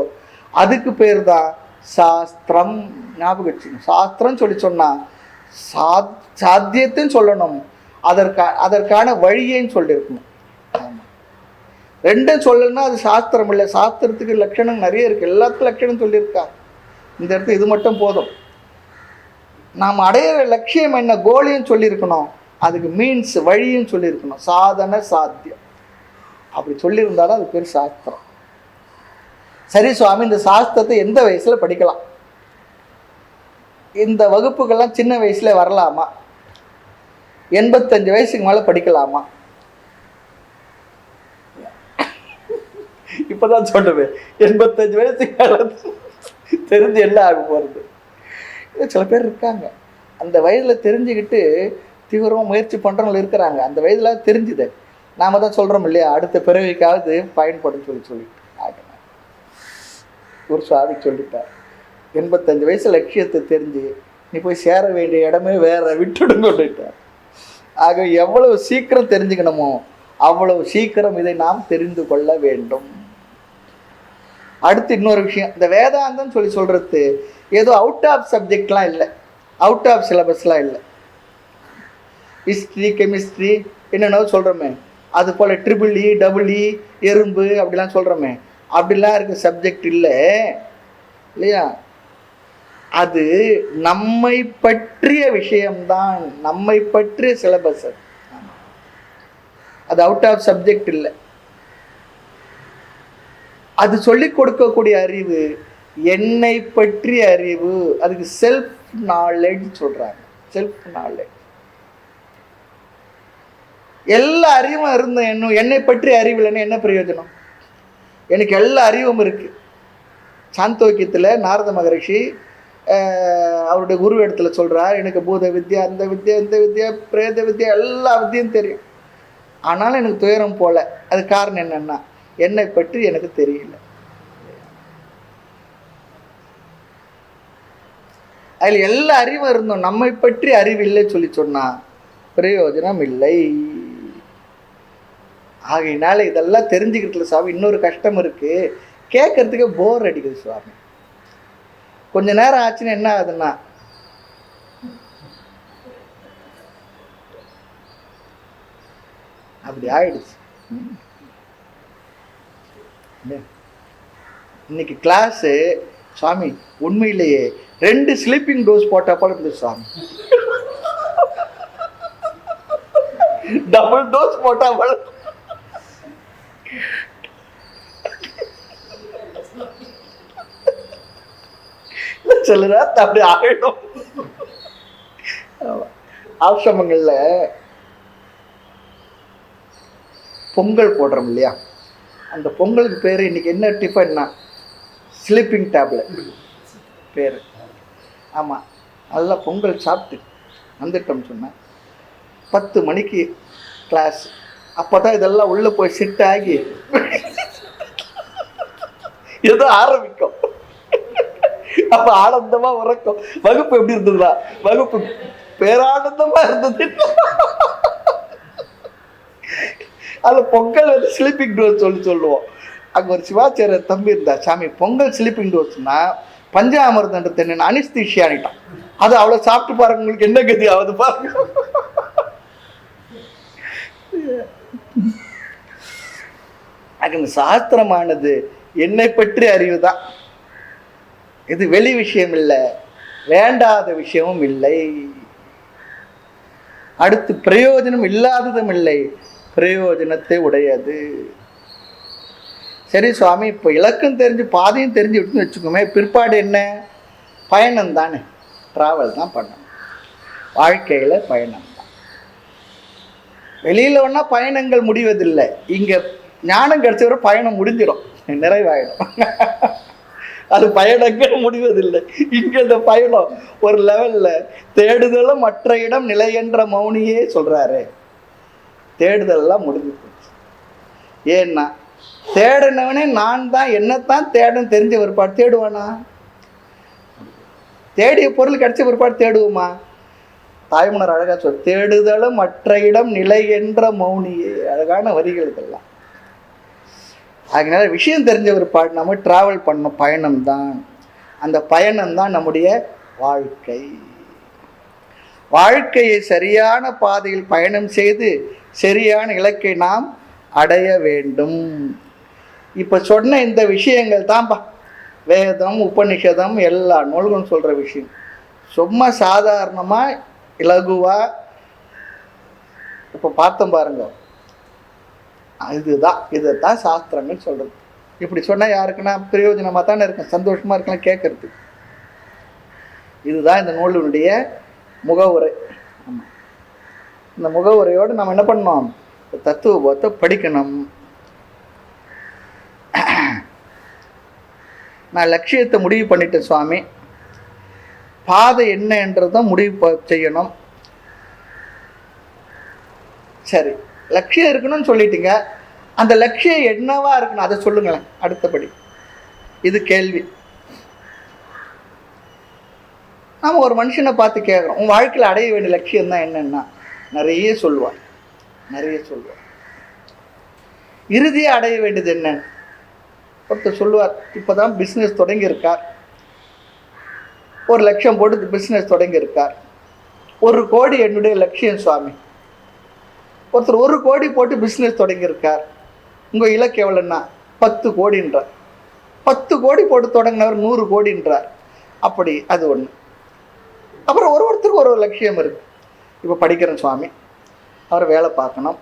அதுக்கு பேர் தான் சாஸ்திரம். ஞாபகம் வச்சுக்கணும். சாஸ்திரம் சொல்லி சொன்னா சாத்தியத்தையும் சொல்லணும், அதற்கான வழியையும் சொல்லியிருக்கணும். ரெண்டும் சொல்லணும்னா அது சாஸ்திரம் இல்லை. சாஸ்திரத்துக்கு லட்சணம் நிறைய இருக்கு, எல்லாத்துக்கும் லட்சணம் சொல்லியிருக்காங்க. இந்த இடத்துல இது மட்டும் போதும். நாம் அடையிற லட்சியம் என்ன, கோலையும் சொல்லியிருக்கணும், அதுக்கு மீன்ஸ் வழியும் சொல்லியிருக்கணும். சாதன சாத்தியம் அப்படி சொல்லியிருந்தாலும் அது பேர் சாஸ்திரம். சரி சுவாமி, இந்த சாஸ்திரத்தை எந்த வயசுல படிக்கலாம்? இந்த வகுப்புகள்லாம் சின்ன வயசுல வரலாமா? 85 வயசுக்கு மேல படிக்கலாமா? இப்பதான் சொல்லுவேன், 85 வயசுக்கு மேல தெரிஞ்சு என்ன ஆக போறது. சில பேர் இருக்காங்க, அந்த வயதுல தெரிஞ்சுக்கிட்டு தீவிரமா முயற்சி பண்றவங்க இருக்கிறாங்க. அந்த வயதுல தெரிஞ்சுது, நாம தான் சொல்றோம் இல்லையா, அடுத்த பிறவிக்காவது பயன்படும் சொல்லிட்டு ஒரு சுவாமி சொல்லிட்டார். 85 வயசு லட்சியத்தை தெரிஞ்சு நீ போய் சேர வேண்டிய இடமே வேற, விட்டுடுங்க சொல்லிட்டார். ஆக எவ்வளவு சீக்கிரம் தெரிஞ்சுக்கணுமோ அவ்வளவு சீக்கிரம் இதை நாம் தெரிந்து கொள்ள வேண்டும். அடுத்து இன்னொரு விஷயம், இந்த வேதாந்தம் சொல்றது ஏதோ அவுட் ஆஃப் சப்ஜெக்ட்லாம் இல்லை, அவுட் ஆஃப் சிலபஸ்லாம் இல்லை. ஹிஸ்ட்ரி, கெமிஸ்ட்ரி என்னென்ன சொல்கிறோமே, அது போல் ட்ரிபிள் டபுள் எறும்பு அப்படிலாம் சொல்கிறோமே, அப்படிலாம் இருக்க சப்ஜெக்ட் இல்லை இல்லையா. அது நம்மை பற்றிய விஷயம்தான், நம்மை பற்றிய சிலபஸ். அது அவுட் ஆஃப் சப்ஜெக்ட் இல்லை. அது சொல்லிக் கொடுக்கக்கூடிய அறிவு என்னை பற்றிய அறிவு, அதுக்கு செல்ஃப் நாலேஜ் சொல்றாங்க. Self knowledge. எல்லா அறிவும் இருந்த என்னை பற்றி அறிவு இல்லைன்னு என்ன பிரயோஜனம்? எனக்கு எல்லா அறிவும் இருக்கு. சாந்தோக்கியத்தில் நாரத மகரிஷி அவருடைய குரு இடத்துல சொல்றார், எனக்கு பூத வித்யா, அந்த வித்யா, இந்த வித்யா, பிரேத வித்யா, எல்லா வித்தியும் தெரியும், ஆனாலும் எனக்கு துயரம் போல. அது காரணம் என்னன்னா, என்னை பற்றி எனக்கு தெரியல. அதில் எல்லா அறிவும் இருந்தோம், நம்மை பற்றி அறிவு இல்லை சொல்லி சொன்னா பிரயோஜனம் இல்லை. ஆகையினால இதெல்லாம் தெரிஞ்சுக்கிட்டு சுவாமி இன்னொரு கஷ்டம் இருக்கு, கேட்கறதுக்கு போர் அடிக்குது சுவாமி. கொஞ்ச நேரம் ஆச்சுன்னா என்ன ஆகுதுன்னா, அப்படி ஆயிடுச்சு. இன்னைக்கு கிளாஸு சுவாமி உண்மையிலேயே 2 ஸ்லீப்பிங் டோஸ் போட்டா போல இருக்குது சுவாமி, டபுள் டோஸ் போட்டா போல. சொல்லுறா அப்படி ஆயிடும். ஆசிரமங்கள்ல பொங்கல் போடுறோம் இல்லையா, அந்த பொங்கலுக்கு பேர் இன்னைக்கு என்ன டிஃபன்னா ஸ்லீப்பிங் டேப்லெட் பேர். ஆமாம், நல்லா பொங்கல் சாப்பிட்டு வந்துட்டோம் சொன்னேன். 10 மணிக்கு கிளாஸ், அப்போ தான் இதெல்லாம் உள்ளே போய் செட் ஆகி ஏதோ ஆரம்பிக்கும். அப்போ ஆனந்தமாக உறக்கும். வகுப்பு எப்படி இருந்ததுன்னா, வகுப்பு பேரானந்தமாக இருந்தது. அதில் பொங்கல் வந்து ஸ்லீப்பிங் டோஸ் சொல்லுவோம். அங்கே ஒரு சிவாச்சாரியர் தம்பி இருந்தா, சாமி பொங்கல் ஸ்லீப்பிங் டோஸ்னா பஞ்சாமிர்தன்றது என்ன அனிஸ்தீஷியானிட்டான், அது அவ்வளோ சாப்பிட்டு பாருங்க, உங்களுக்கு என்ன கதி ஆகுது பாருங்க. அந்த சாஸ்திரமானது என்னை பற்றி அறிவு தான், இது வெளி விஷயம் இல்லை, வேண்டாத விஷயமும் இல்லை. அடுத்து பிரயோஜனம் இல்லாததும் இல்லை, பிரயோஜனத்தை உடையது. சரி சுவாமி, இப்போ இலக்கம் தெரிஞ்சு பாதையும் தெரிஞ்சு விட்டுன்னு வச்சுக்கோமே, பிற்பாடு என்ன? பயணம் தானே, டிராவல் தான் பண்ணணும், வாழ்க்கையில் பயணம் தான். வெளியில் வேணா பயணங்கள் முடிவதில்லை, இங்கே ஞானம் கிடைச்ச வரை பயணம் முடிஞ்சிடும். நிறைவாயிடும். அது பயணங்கள் முடிவதில்லை. இங்க இந்த பயணம் ஒரு லெவல்ல தேடுதலும் மற்ற இடம் நிலை என்ற மௌனியே சொல்றாரு. தேடுதல்லாம் முடிஞ்சு போச்சு. ஏன்னா தேடினவனே நான் தான், என்னத்தான் தேடன்னு தெரிஞ்ச பிற்பாடு தேடுவானா? தேடிய பொருள் கிடைச்ச பிற்பாடு தேடுவோமா? தாய்மலர் அழகா சொல், தேடுதலும் மற்ற இடம் நிலை என்ற மௌனியே. அழகான வரிகள் இதெல்லாம். அதனால விஷயம் தெரிஞ்ச பிற்பாடு நம்ம டிராவல் பண்ண பயணம் தான், அந்த பயணம் தான் நம்முடைய வாழ்க்கை. வாழ்க்கையை சரியான பாதையில் பயணம் செய்து சரியான இலக்கை நாம் அடைய வேண்டும். இப்போ சொன்ன இந்த விஷயங்கள் தான்ப்பா வேதம் உபநிஷதம் எல்லா நூல்களும் சொல்கிற விஷயம். சும்மா சாதாரணமாக இலகுவா இப்போ பார்த்தோம் பாருங்க, இதுதான் சாஸ்திரங்கள் சொல்கிறது. இப்படி சொன்னால் யாருக்குன்னா பிரயோஜனமாக தானே இருக்கும், சந்தோஷமாக இருக்கலாம் கேட்கறது. இதுதான் இந்த நூலினுடைய முகவுரை. ஆமாம், இந்த முகவுரையோடு நம்ம என்ன பண்ணோம்? தத்துவத்தை படிக்கணும். நான் லட்சியத்தை முடிவு பண்ணிட்டேன் சுவாமி, பாதை என்ன என்றதான் முடிவு செய்யணும். சரி, லட்சியம் இருக்கணும்னு சொல்லிட்டீங்க, அந்த லட்சியம் என்னவா இருக்கணும் அதை சொல்லுங்களேன். அடுத்தபடி இது கேள்வி. நாம ஒரு மனுஷனை பார்த்து கேட்குறோம், உன் வாழ்க்கையில் அடைய வேண்டிய லட்சியம் தான் என்னன்னா நிறைய சொல்லுவார். இறுதியாக அடைய வேண்டியது என்னன்னு ஒருத்தர் சொல்லுவார். இப்போதான் பிஸ்னஸ் தொடங்கியிருக்கார், 1 லட்சம் போட்டு பிஸ்னஸ் தொடங்கியிருக்கார். 1 கோடி என்னுடைய லட்சியம் சுவாமி. ஒருத்தர் 1 கோடி போட்டு பிஸ்னஸ் தொடங்கியிருக்கார். உங்கள் இலக்கு எவ்வளோன்னா 10 கோடின்றார். 10 கோடி போட்டு தொடங்கினவர் 100 கோடின்றார். அப்படி அது ஒன்று. அப்புறம் ஒருத்தருக்கு ஒரு லட்சியம் இருக்குது. இப்போ படிக்கிறேன் சுவாமி, அவர் வேலை பார்க்கணும்,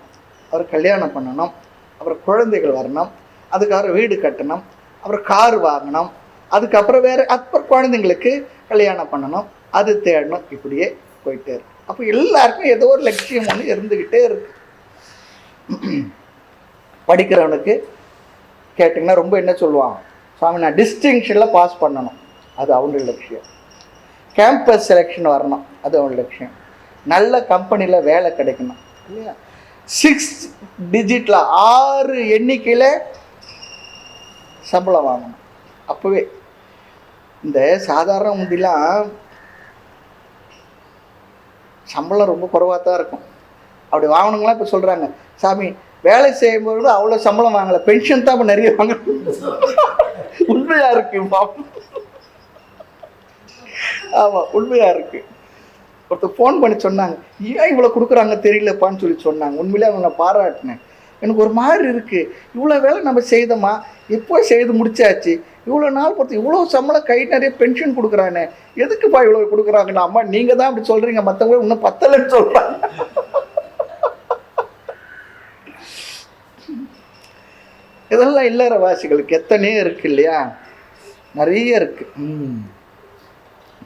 அவர் கல்யாணம் பண்ணணும், அப்புறம் குழந்தைகள் வரணும், அதுக்கப்புறம் வீடு கட்டணும், அப்புறம் கார் வாங்கணும், அதுக்கப்புறம் வேறு அப்புறம் குழந்தைங்களுக்கு கல்யாணம் பண்ணணும், அது தேடணும். இப்படியே போயிட்டே இருக்கு. அப்போ எல்லாருக்கும் ஏதோ ஒரு லட்சியம் ஒன்று இருந்துக்கிட்டே இருக்கு. படிக்கிறவனுக்கு கேட்டிங்கன்னா ரொம்ப என்ன சொல்லுவாங்க, சுவாமி நான் டிஸ்டிங்ஷனில் பாஸ் பண்ணணும், அது அவனுடைய லட்சியம். கேம்பஸ் செலெக்ஷன் வரணும், அது அவனுடைய லட்சியம். நல்ல கம்பெனியில் வேலை கிடைக்கணும் இல்லையா, 6 டிஜிட்டில் 6 எண்ணிக்கையில் சம்பளம் வாங்கணும். அப்போவே இந்த சாதாரண முந்திலாம் சம்பளம் ரொம்ப குறைவாக தான் இருக்கும். அப்படி வாங்கணுங்களாம் இப்போ சொல்கிறாங்க, சாமி வேலை செய்யும்போது அவ்வளோ சம்பளம் வாங்கலை, பென்ஷன் தான் இப்போ நிறைய வாங்க. உண்மையாக இருக்கு. ஆமாம், உண்மையாக இருக்கு. ஒருத்தர் ஃபோன் பண்ணி சொன்னாங்க, ஏன் இவ்வளோ கொடுக்குறாங்க தெரியலப்பான்னு சொல்லி சொன்னாங்க. உண்மையிலே அவங்க நான் பாராட்டினேன். எனக்கு ஒரு மாதிரி இருக்குது, இவ்வளோ வேலை நம்ம செய்தோமா, எப்போ செய்து முடிச்சாச்சு, இவ்வளோ நாள் பொறுத்து இவ்வளோ சம்பளம், கை நிறைய பென்ஷன் கொடுக்குறானே, எதுக்குப்பா இவ்வளோ கொடுக்குறாங்கண்ணா? அம்மா நீங்கள் தான் அப்படி சொல்கிறீங்க, மற்றவங்க இன்னும் பத்தலைன்னு சொல்கிறாங்க. இதெல்லாம் இல்லற வாசிகளுக்கு எத்தனையோ இருக்குது இல்லையா, நிறைய இருக்குது.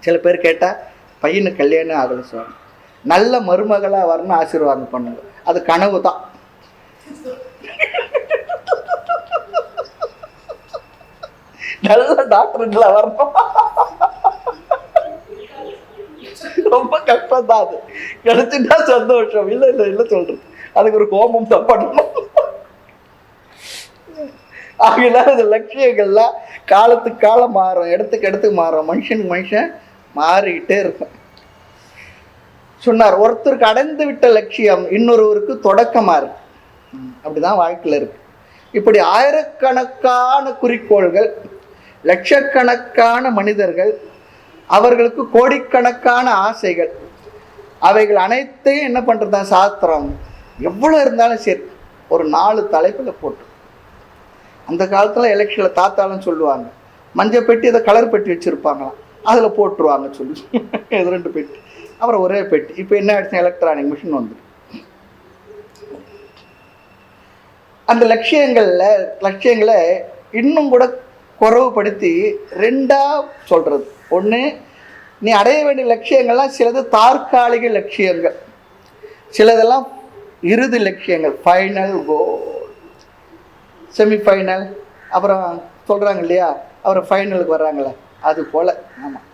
சில பேர் கேட்டால் பையனுக்கு கல்யாணம் ஆகலை சுவாமி, நல்ல மருமகளாக வரணும்னு ஆசீர்வாதம் பண்ணுங்க, அது கனவு தான். நல்ல டாக்டருங்களா வரணும், ரொம்ப கஷ்டம் தான். அது கிடைச்சிட்டா சந்தோஷம். இல்லை இல்லை இல்லை சொல்றது, அதுக்கு ஒரு கோபம் தான் பண்ணணும். ஆகினால இந்த லட்சியங்கள்லாம் காலத்துக்கு காலம் மாறும், இடத்துக்கு இடத்துக்கு மாறும், மனுஷனுக்கு மனுஷன் மாறிக்கிட்டே இருக்கும். சொன்னார், ஒருத்தருக்கு அடைந்து விட்ட லட்சியம் இன்னொருவருக்கு தொடக்கமா இருக்கு. அப்படிதான் வாழ்க்கையில் இருக்கு. இப்படி ஆயிரக்கணக்கான குறிக்கோள்கள், லட்சக்கணக்கான மனிதர்கள், அவர்களுக்கு கோடிக்கணக்கான ஆசைகள், அவைகள் அனைத்தையும் என்ன பண்றதா சாஸ்திரம் எவ்வளோ இருந்தாலும் சரி ஒரு 4 தலைப்பில் போட்டு. அந்த காலத்தில் எலெக்ஷனில் தாத்தாலும் சொல்லுவாங்க, மஞ்சள் பெட்டி அதை கலர் பெட்டி வச்சுருப்பாங்களாம், அதில் போட்டுருவாங்க சொல்லி. இது 2 பெட்டி, அப்புறம் ஒரே பெட்டி. இப்போ என்ன ஆயிடுச்சு, எலக்ட்ரானிக் மிஷின் வந்து அந்த லட்சியங்களை இன்னும் கூட குறைவுபடுத்தி 2ஆ சொல்கிறது. ஒன்று, நீ அடைய வேண்டிய லட்சியங்கள்லாம் சிலது தற்காலிக லட்சியங்கள், சிலதெல்லாம் இறுதி லட்சியங்கள், ஃபைனல் கோல், செமிஃபைனல், அப்புறம் சொல்கிறாங்க இல்லையா, அப்புறம் ஃபைனலுக்கு வர்றாங்களே, அது போல். ஆமாம்,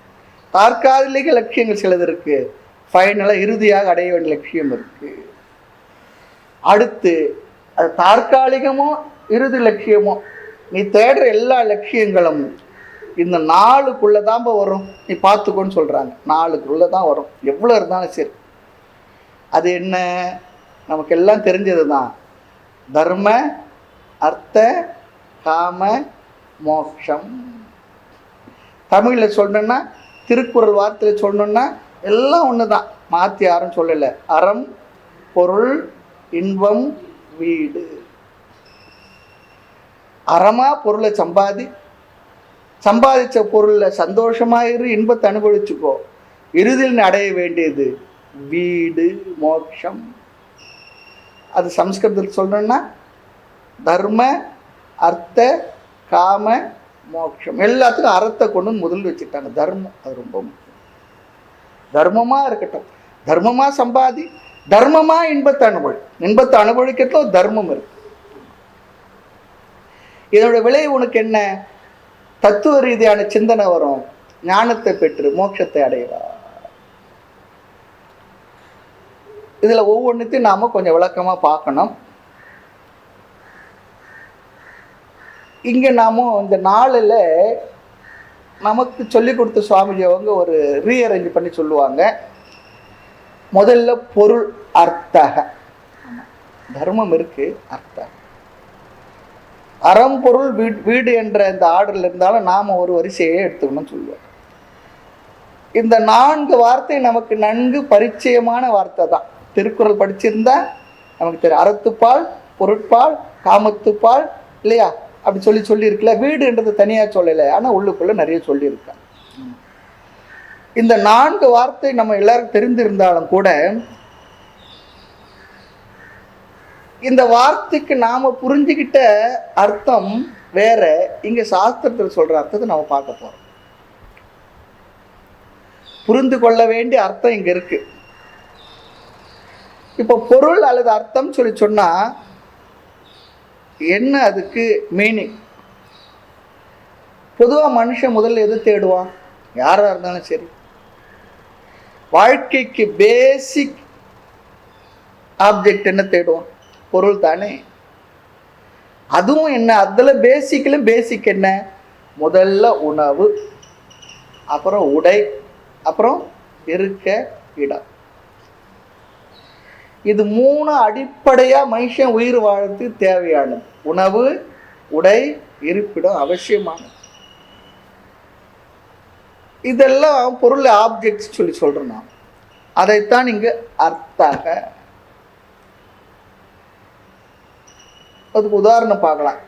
தற்காலிக லட்சியங்கள் சிலது இருக்குது, ஃபைனலாக இறுதியாக அடைய வேண்டிய லட்சியம் இருக்குது. அடுத்து அது தற்காலிகமோ இறுதி லட்சியமோ, நீ தேடுற எல்லா லட்சியங்களும் இந்த 4க்குள்ளே தான் வரும், நீ பார்த்துக்கோன்னு சொல்கிறாங்க. 4க்குள்ளே தான் வரும், எவ்வளோ இருந்தாலும் சரி. அது என்ன, நமக்கு எல்லாம் தெரிஞ்சது தான். தர்ம அர்த்த காம மோட்சம். தமிழில் சொல்லணுன்னா, திருக்குறள் வார்த்தையில் சொல்லணுன்னா எல்லாம் ஒன்று தான், மாற்றி யாரும் சொல்லலை. அறம் பொருள் இன்பம் வீடு. அறமா பொருளை சம்பாதிச்ச பொருளில் சந்தோஷமாயிரு, இன்பத்தை அனுபவிச்சுக்கோ. இறுதியில் அடைய வேண்டியது வீடு மோட்சம். அது சம்ஸ்கிருதத்தில் சொல்லணும்னா தர்ம அர்த்த காம மோட்சம். எல்லாத்துக்கும் அறத்தை கொண்டு முதல் வச்சுட்டாங்க. தர்மம் அது ரொம்ப முக்கியம். தர்மமாக இருக்கட்டும், தர்மமாக சம்பாதி, தர்மமாக இன்பத்தை அனுபவிக்கிறதுல தர்மம் இருக்கு. இதோட விலை உனக்கு என்ன? தத்துவ ரீதியான சிந்தனை வரும், ஞானத்தை பெற்று மோட்சத்தை அடைவா. இதில் ஒவ்வொன்றுத்தையும் நாம் கொஞ்சம் விளக்கமாக பார்க்கணும். இங்கே நாம் இந்த நாளில் நமக்கு சொல்லி கொடுத்த சுவாமிஜி அவங்க ஒரு ரீஅரேஞ்ச் பண்ணி சொல்லுவாங்க. முதல்ல பொருள் அர்த்தக, தர்மம் இருக்கு, அர்த்தக அறம் பொருள் வீடு என்ற இந்த ஆர்டரில் இருந்தாலும் நாம் ஒரு வரிசையை எடுத்துக்கணும்னு சொல்லுவோம். இந்த 4 வார்த்தை நமக்கு நன்கு பரிச்சயமான வார்த்தை தான். திருக்குறள் படிச்சிருந்தா நமக்கு தெரியும். அறத்துப்பால், பொருட்பால், காமத்துப்பால், இல்லையா? அப்படி சொல்லியிருக்குல்ல. வீடுன்றது தனியாக சொல்லலை, ஆனால் உள்ளுக்குள்ளே நிறைய சொல்லியிருக்கேன். இந்த 4 வார்த்தை நம்ம எல்லாருக்கும் தெரிந்திருந்தாலும் கூட இந்த வார்த்தைக்கு நாம் புரிஞ்சுக்கிட்ட அர்த்தம் வேற. இங்கே சாஸ்திரத்தில் சொல்கிற அர்த்தத்தை நம்ம பார்க்க போகிறோம். புரிந்து கொள்ள வேண்டிய அர்த்தம் இங்கே இருக்கு. இப்போ பொருள் அல்லது அர்த்தம் சொன்னா என்ன அதுக்கு மீனிங்? பொதுவாக மனுஷன் முதல்ல எது தேடுவான்? யாராக இருந்தாலும் சரி, வாழ்க்கைக்கு பேசிக் ஆப்ஜெக்ட் என்ன தேடுவான்? பொருள் தானே. அதுவும் என்ன, அதில் பேசிக் என்ன? முதல்ல உணவு, அப்புறம் உடை, அப்புறம் இருக்க இடம். இது 3 அடிப்படையாக மனுஷன் உயிர் வாழ்றதுக்கு தேவையானது. உணவு, உடை, இருப்பிடம் அவசியமானது. இதெல்லாம் பொருள் ஆப்ஜெக்ட்ஸ் சொல்கிறோம் நாம். அதைத்தான் இங்கே அர்த்தக. அதுக்கு உதாரணம் பார்க்கலாம்.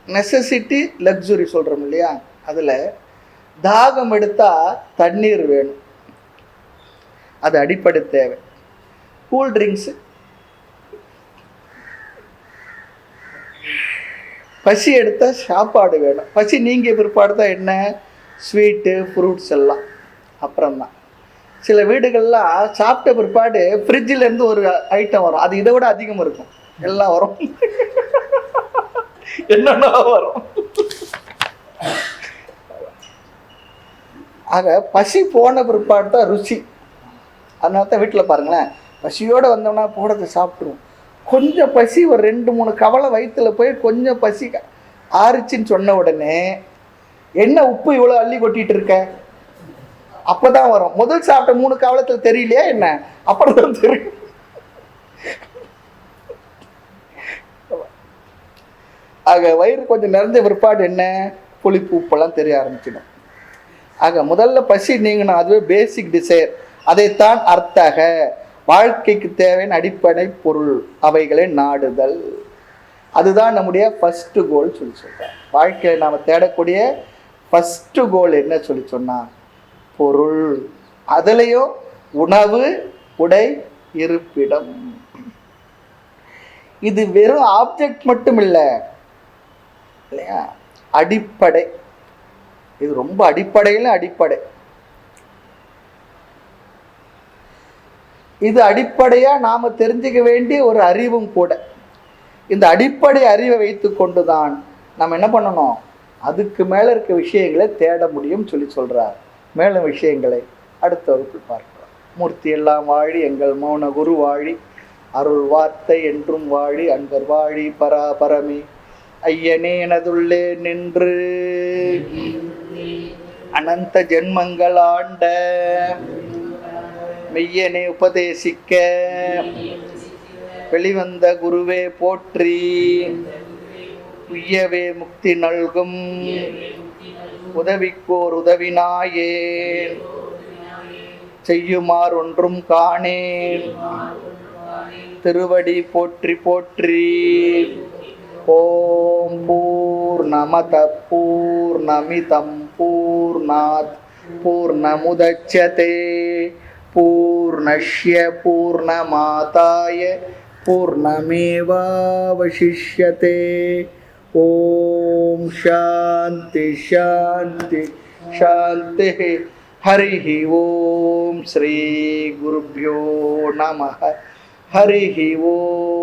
நெசசிட்டி லக்ஸுரி சொல்கிறோம் இல்லையா? அதில் தாகம் எடுத்தால் தண்ணீர் வேணும், அது அடிப்படை தேவை. கூல் ட்ரிங்க்ஸு, பசி எடுத்தால் சாப்பாடு வேணும். பசி நீங்கள் பிற்பாடு தான் என்ன, ஸ்வீட்டு ஃப்ரூட்ஸ் எல்லாம் அப்புறம்தான். சில வீடுகள்லாம் சாப்பிட்ட பிற்பாடு ஃப்ரிட்ஜிலேருந்து ஒரு ஐட்டம் வரும், அது இதை விட அதிகம் இருக்கும். எல்லாம் வரும், என்னென்ன வரும். ஆக பசி போன பிற்பாடு தான் ருசி. அதனால தான் வீட்டில் பாருங்களேன், பசியோடு வந்தோம்னா போடுறது சாப்பிட்ருவோம். கொஞ்சம் பசி ஒரு 2-3 கவலை வயிற்றுல போய் கொஞ்சம் பசி ஆறிச்சின்னு சொன்ன உடனே என்ன உப்பு இவ்வளோ அள்ளி கொட்டிட்டு இருக்க, அப்போதான் வரும். முதல் சாப்பிட்ட 3 கவலத்தில் தெரியலையா என்ன, அப்புறம் தான் தெரியும். ஆக வயிறு கொஞ்சம் நிறைஞ்ச பிற்பாடு என்ன, புளிப்பு உப்பெல்லாம் தெரிய ஆரம்பிச்சிடும். ஆக முதல்ல பசி நீங்கணும், அதுவே பேசிக் டிசைர். அதைத்தான் அர்த்தக, வாழ்க்கைக்கு தேவையான அடிப்படை பொருள், அவைகளை நாடுதல். அதுதான் நம்முடைய ஃபஸ்ட்டு கோல் சொல்கிறார். வாழ்க்கையில் நாம் தேடக்கூடிய ஃபஸ்ட்டு கோல் என்ன சொன்னால் பொருள். அதுலேயும் உணவு, உடை, இருப்பிடம். இது வெறும் ஆப்ஜெக்ட் மட்டும் இல்லை இல்லையா, அடிப்படை. இது ரொம்ப அடிப்படையில் அடிப்படை. இது அடிப்படையாக நாம் தெரிஞ்சுக்க வேண்டிய ஒரு அறிவும் கூட. இந்த அடிப்படை அறிவை வைத்து கொண்டு தான் நம்ம என்ன பண்ணணும், அதுக்கு மேலே இருக்க விஷயங்களை தேட முடியும் சொல்லி சொல்கிறார். மேலும் விஷயங்களை அடுத்த வகுப்பில் பார்க்கலாம். மூர்த்தி எல்லாம் வாழி, எங்கள் மௌன குரு வாழி, அருள் வார்த்தை என்றும் வாழி, அன்பர் வாழி பராபரமே. ஐயனே எனதுள்ளே நின்று அனந்த ஜென்மங்கள் ஆண்ட மெய்யனே உபதேசிக்க வெளிவந்த குருவே போற்றி. உய்யவே முக்தி நல்கும் உதவிக்கோர் உதவினாயேன், செய்யுமாறு ஒன்றும் காணேன். திருவடி போற்றி போற்றி. ஓம் பூர்ணமத பூர்ணமிதம் பூர்ணாத் பூர்ணமுதச்யதே பூர்ணஸ்ய பூர்ணமாதாய பூர்ணமேவாவசிஷ்யதே. ஓம் சாந்தி சாந்தி சாந்தி. ஹரி ஓம். ஸ்ரீ குருப்யோ நமः. ஹரி ஓம்.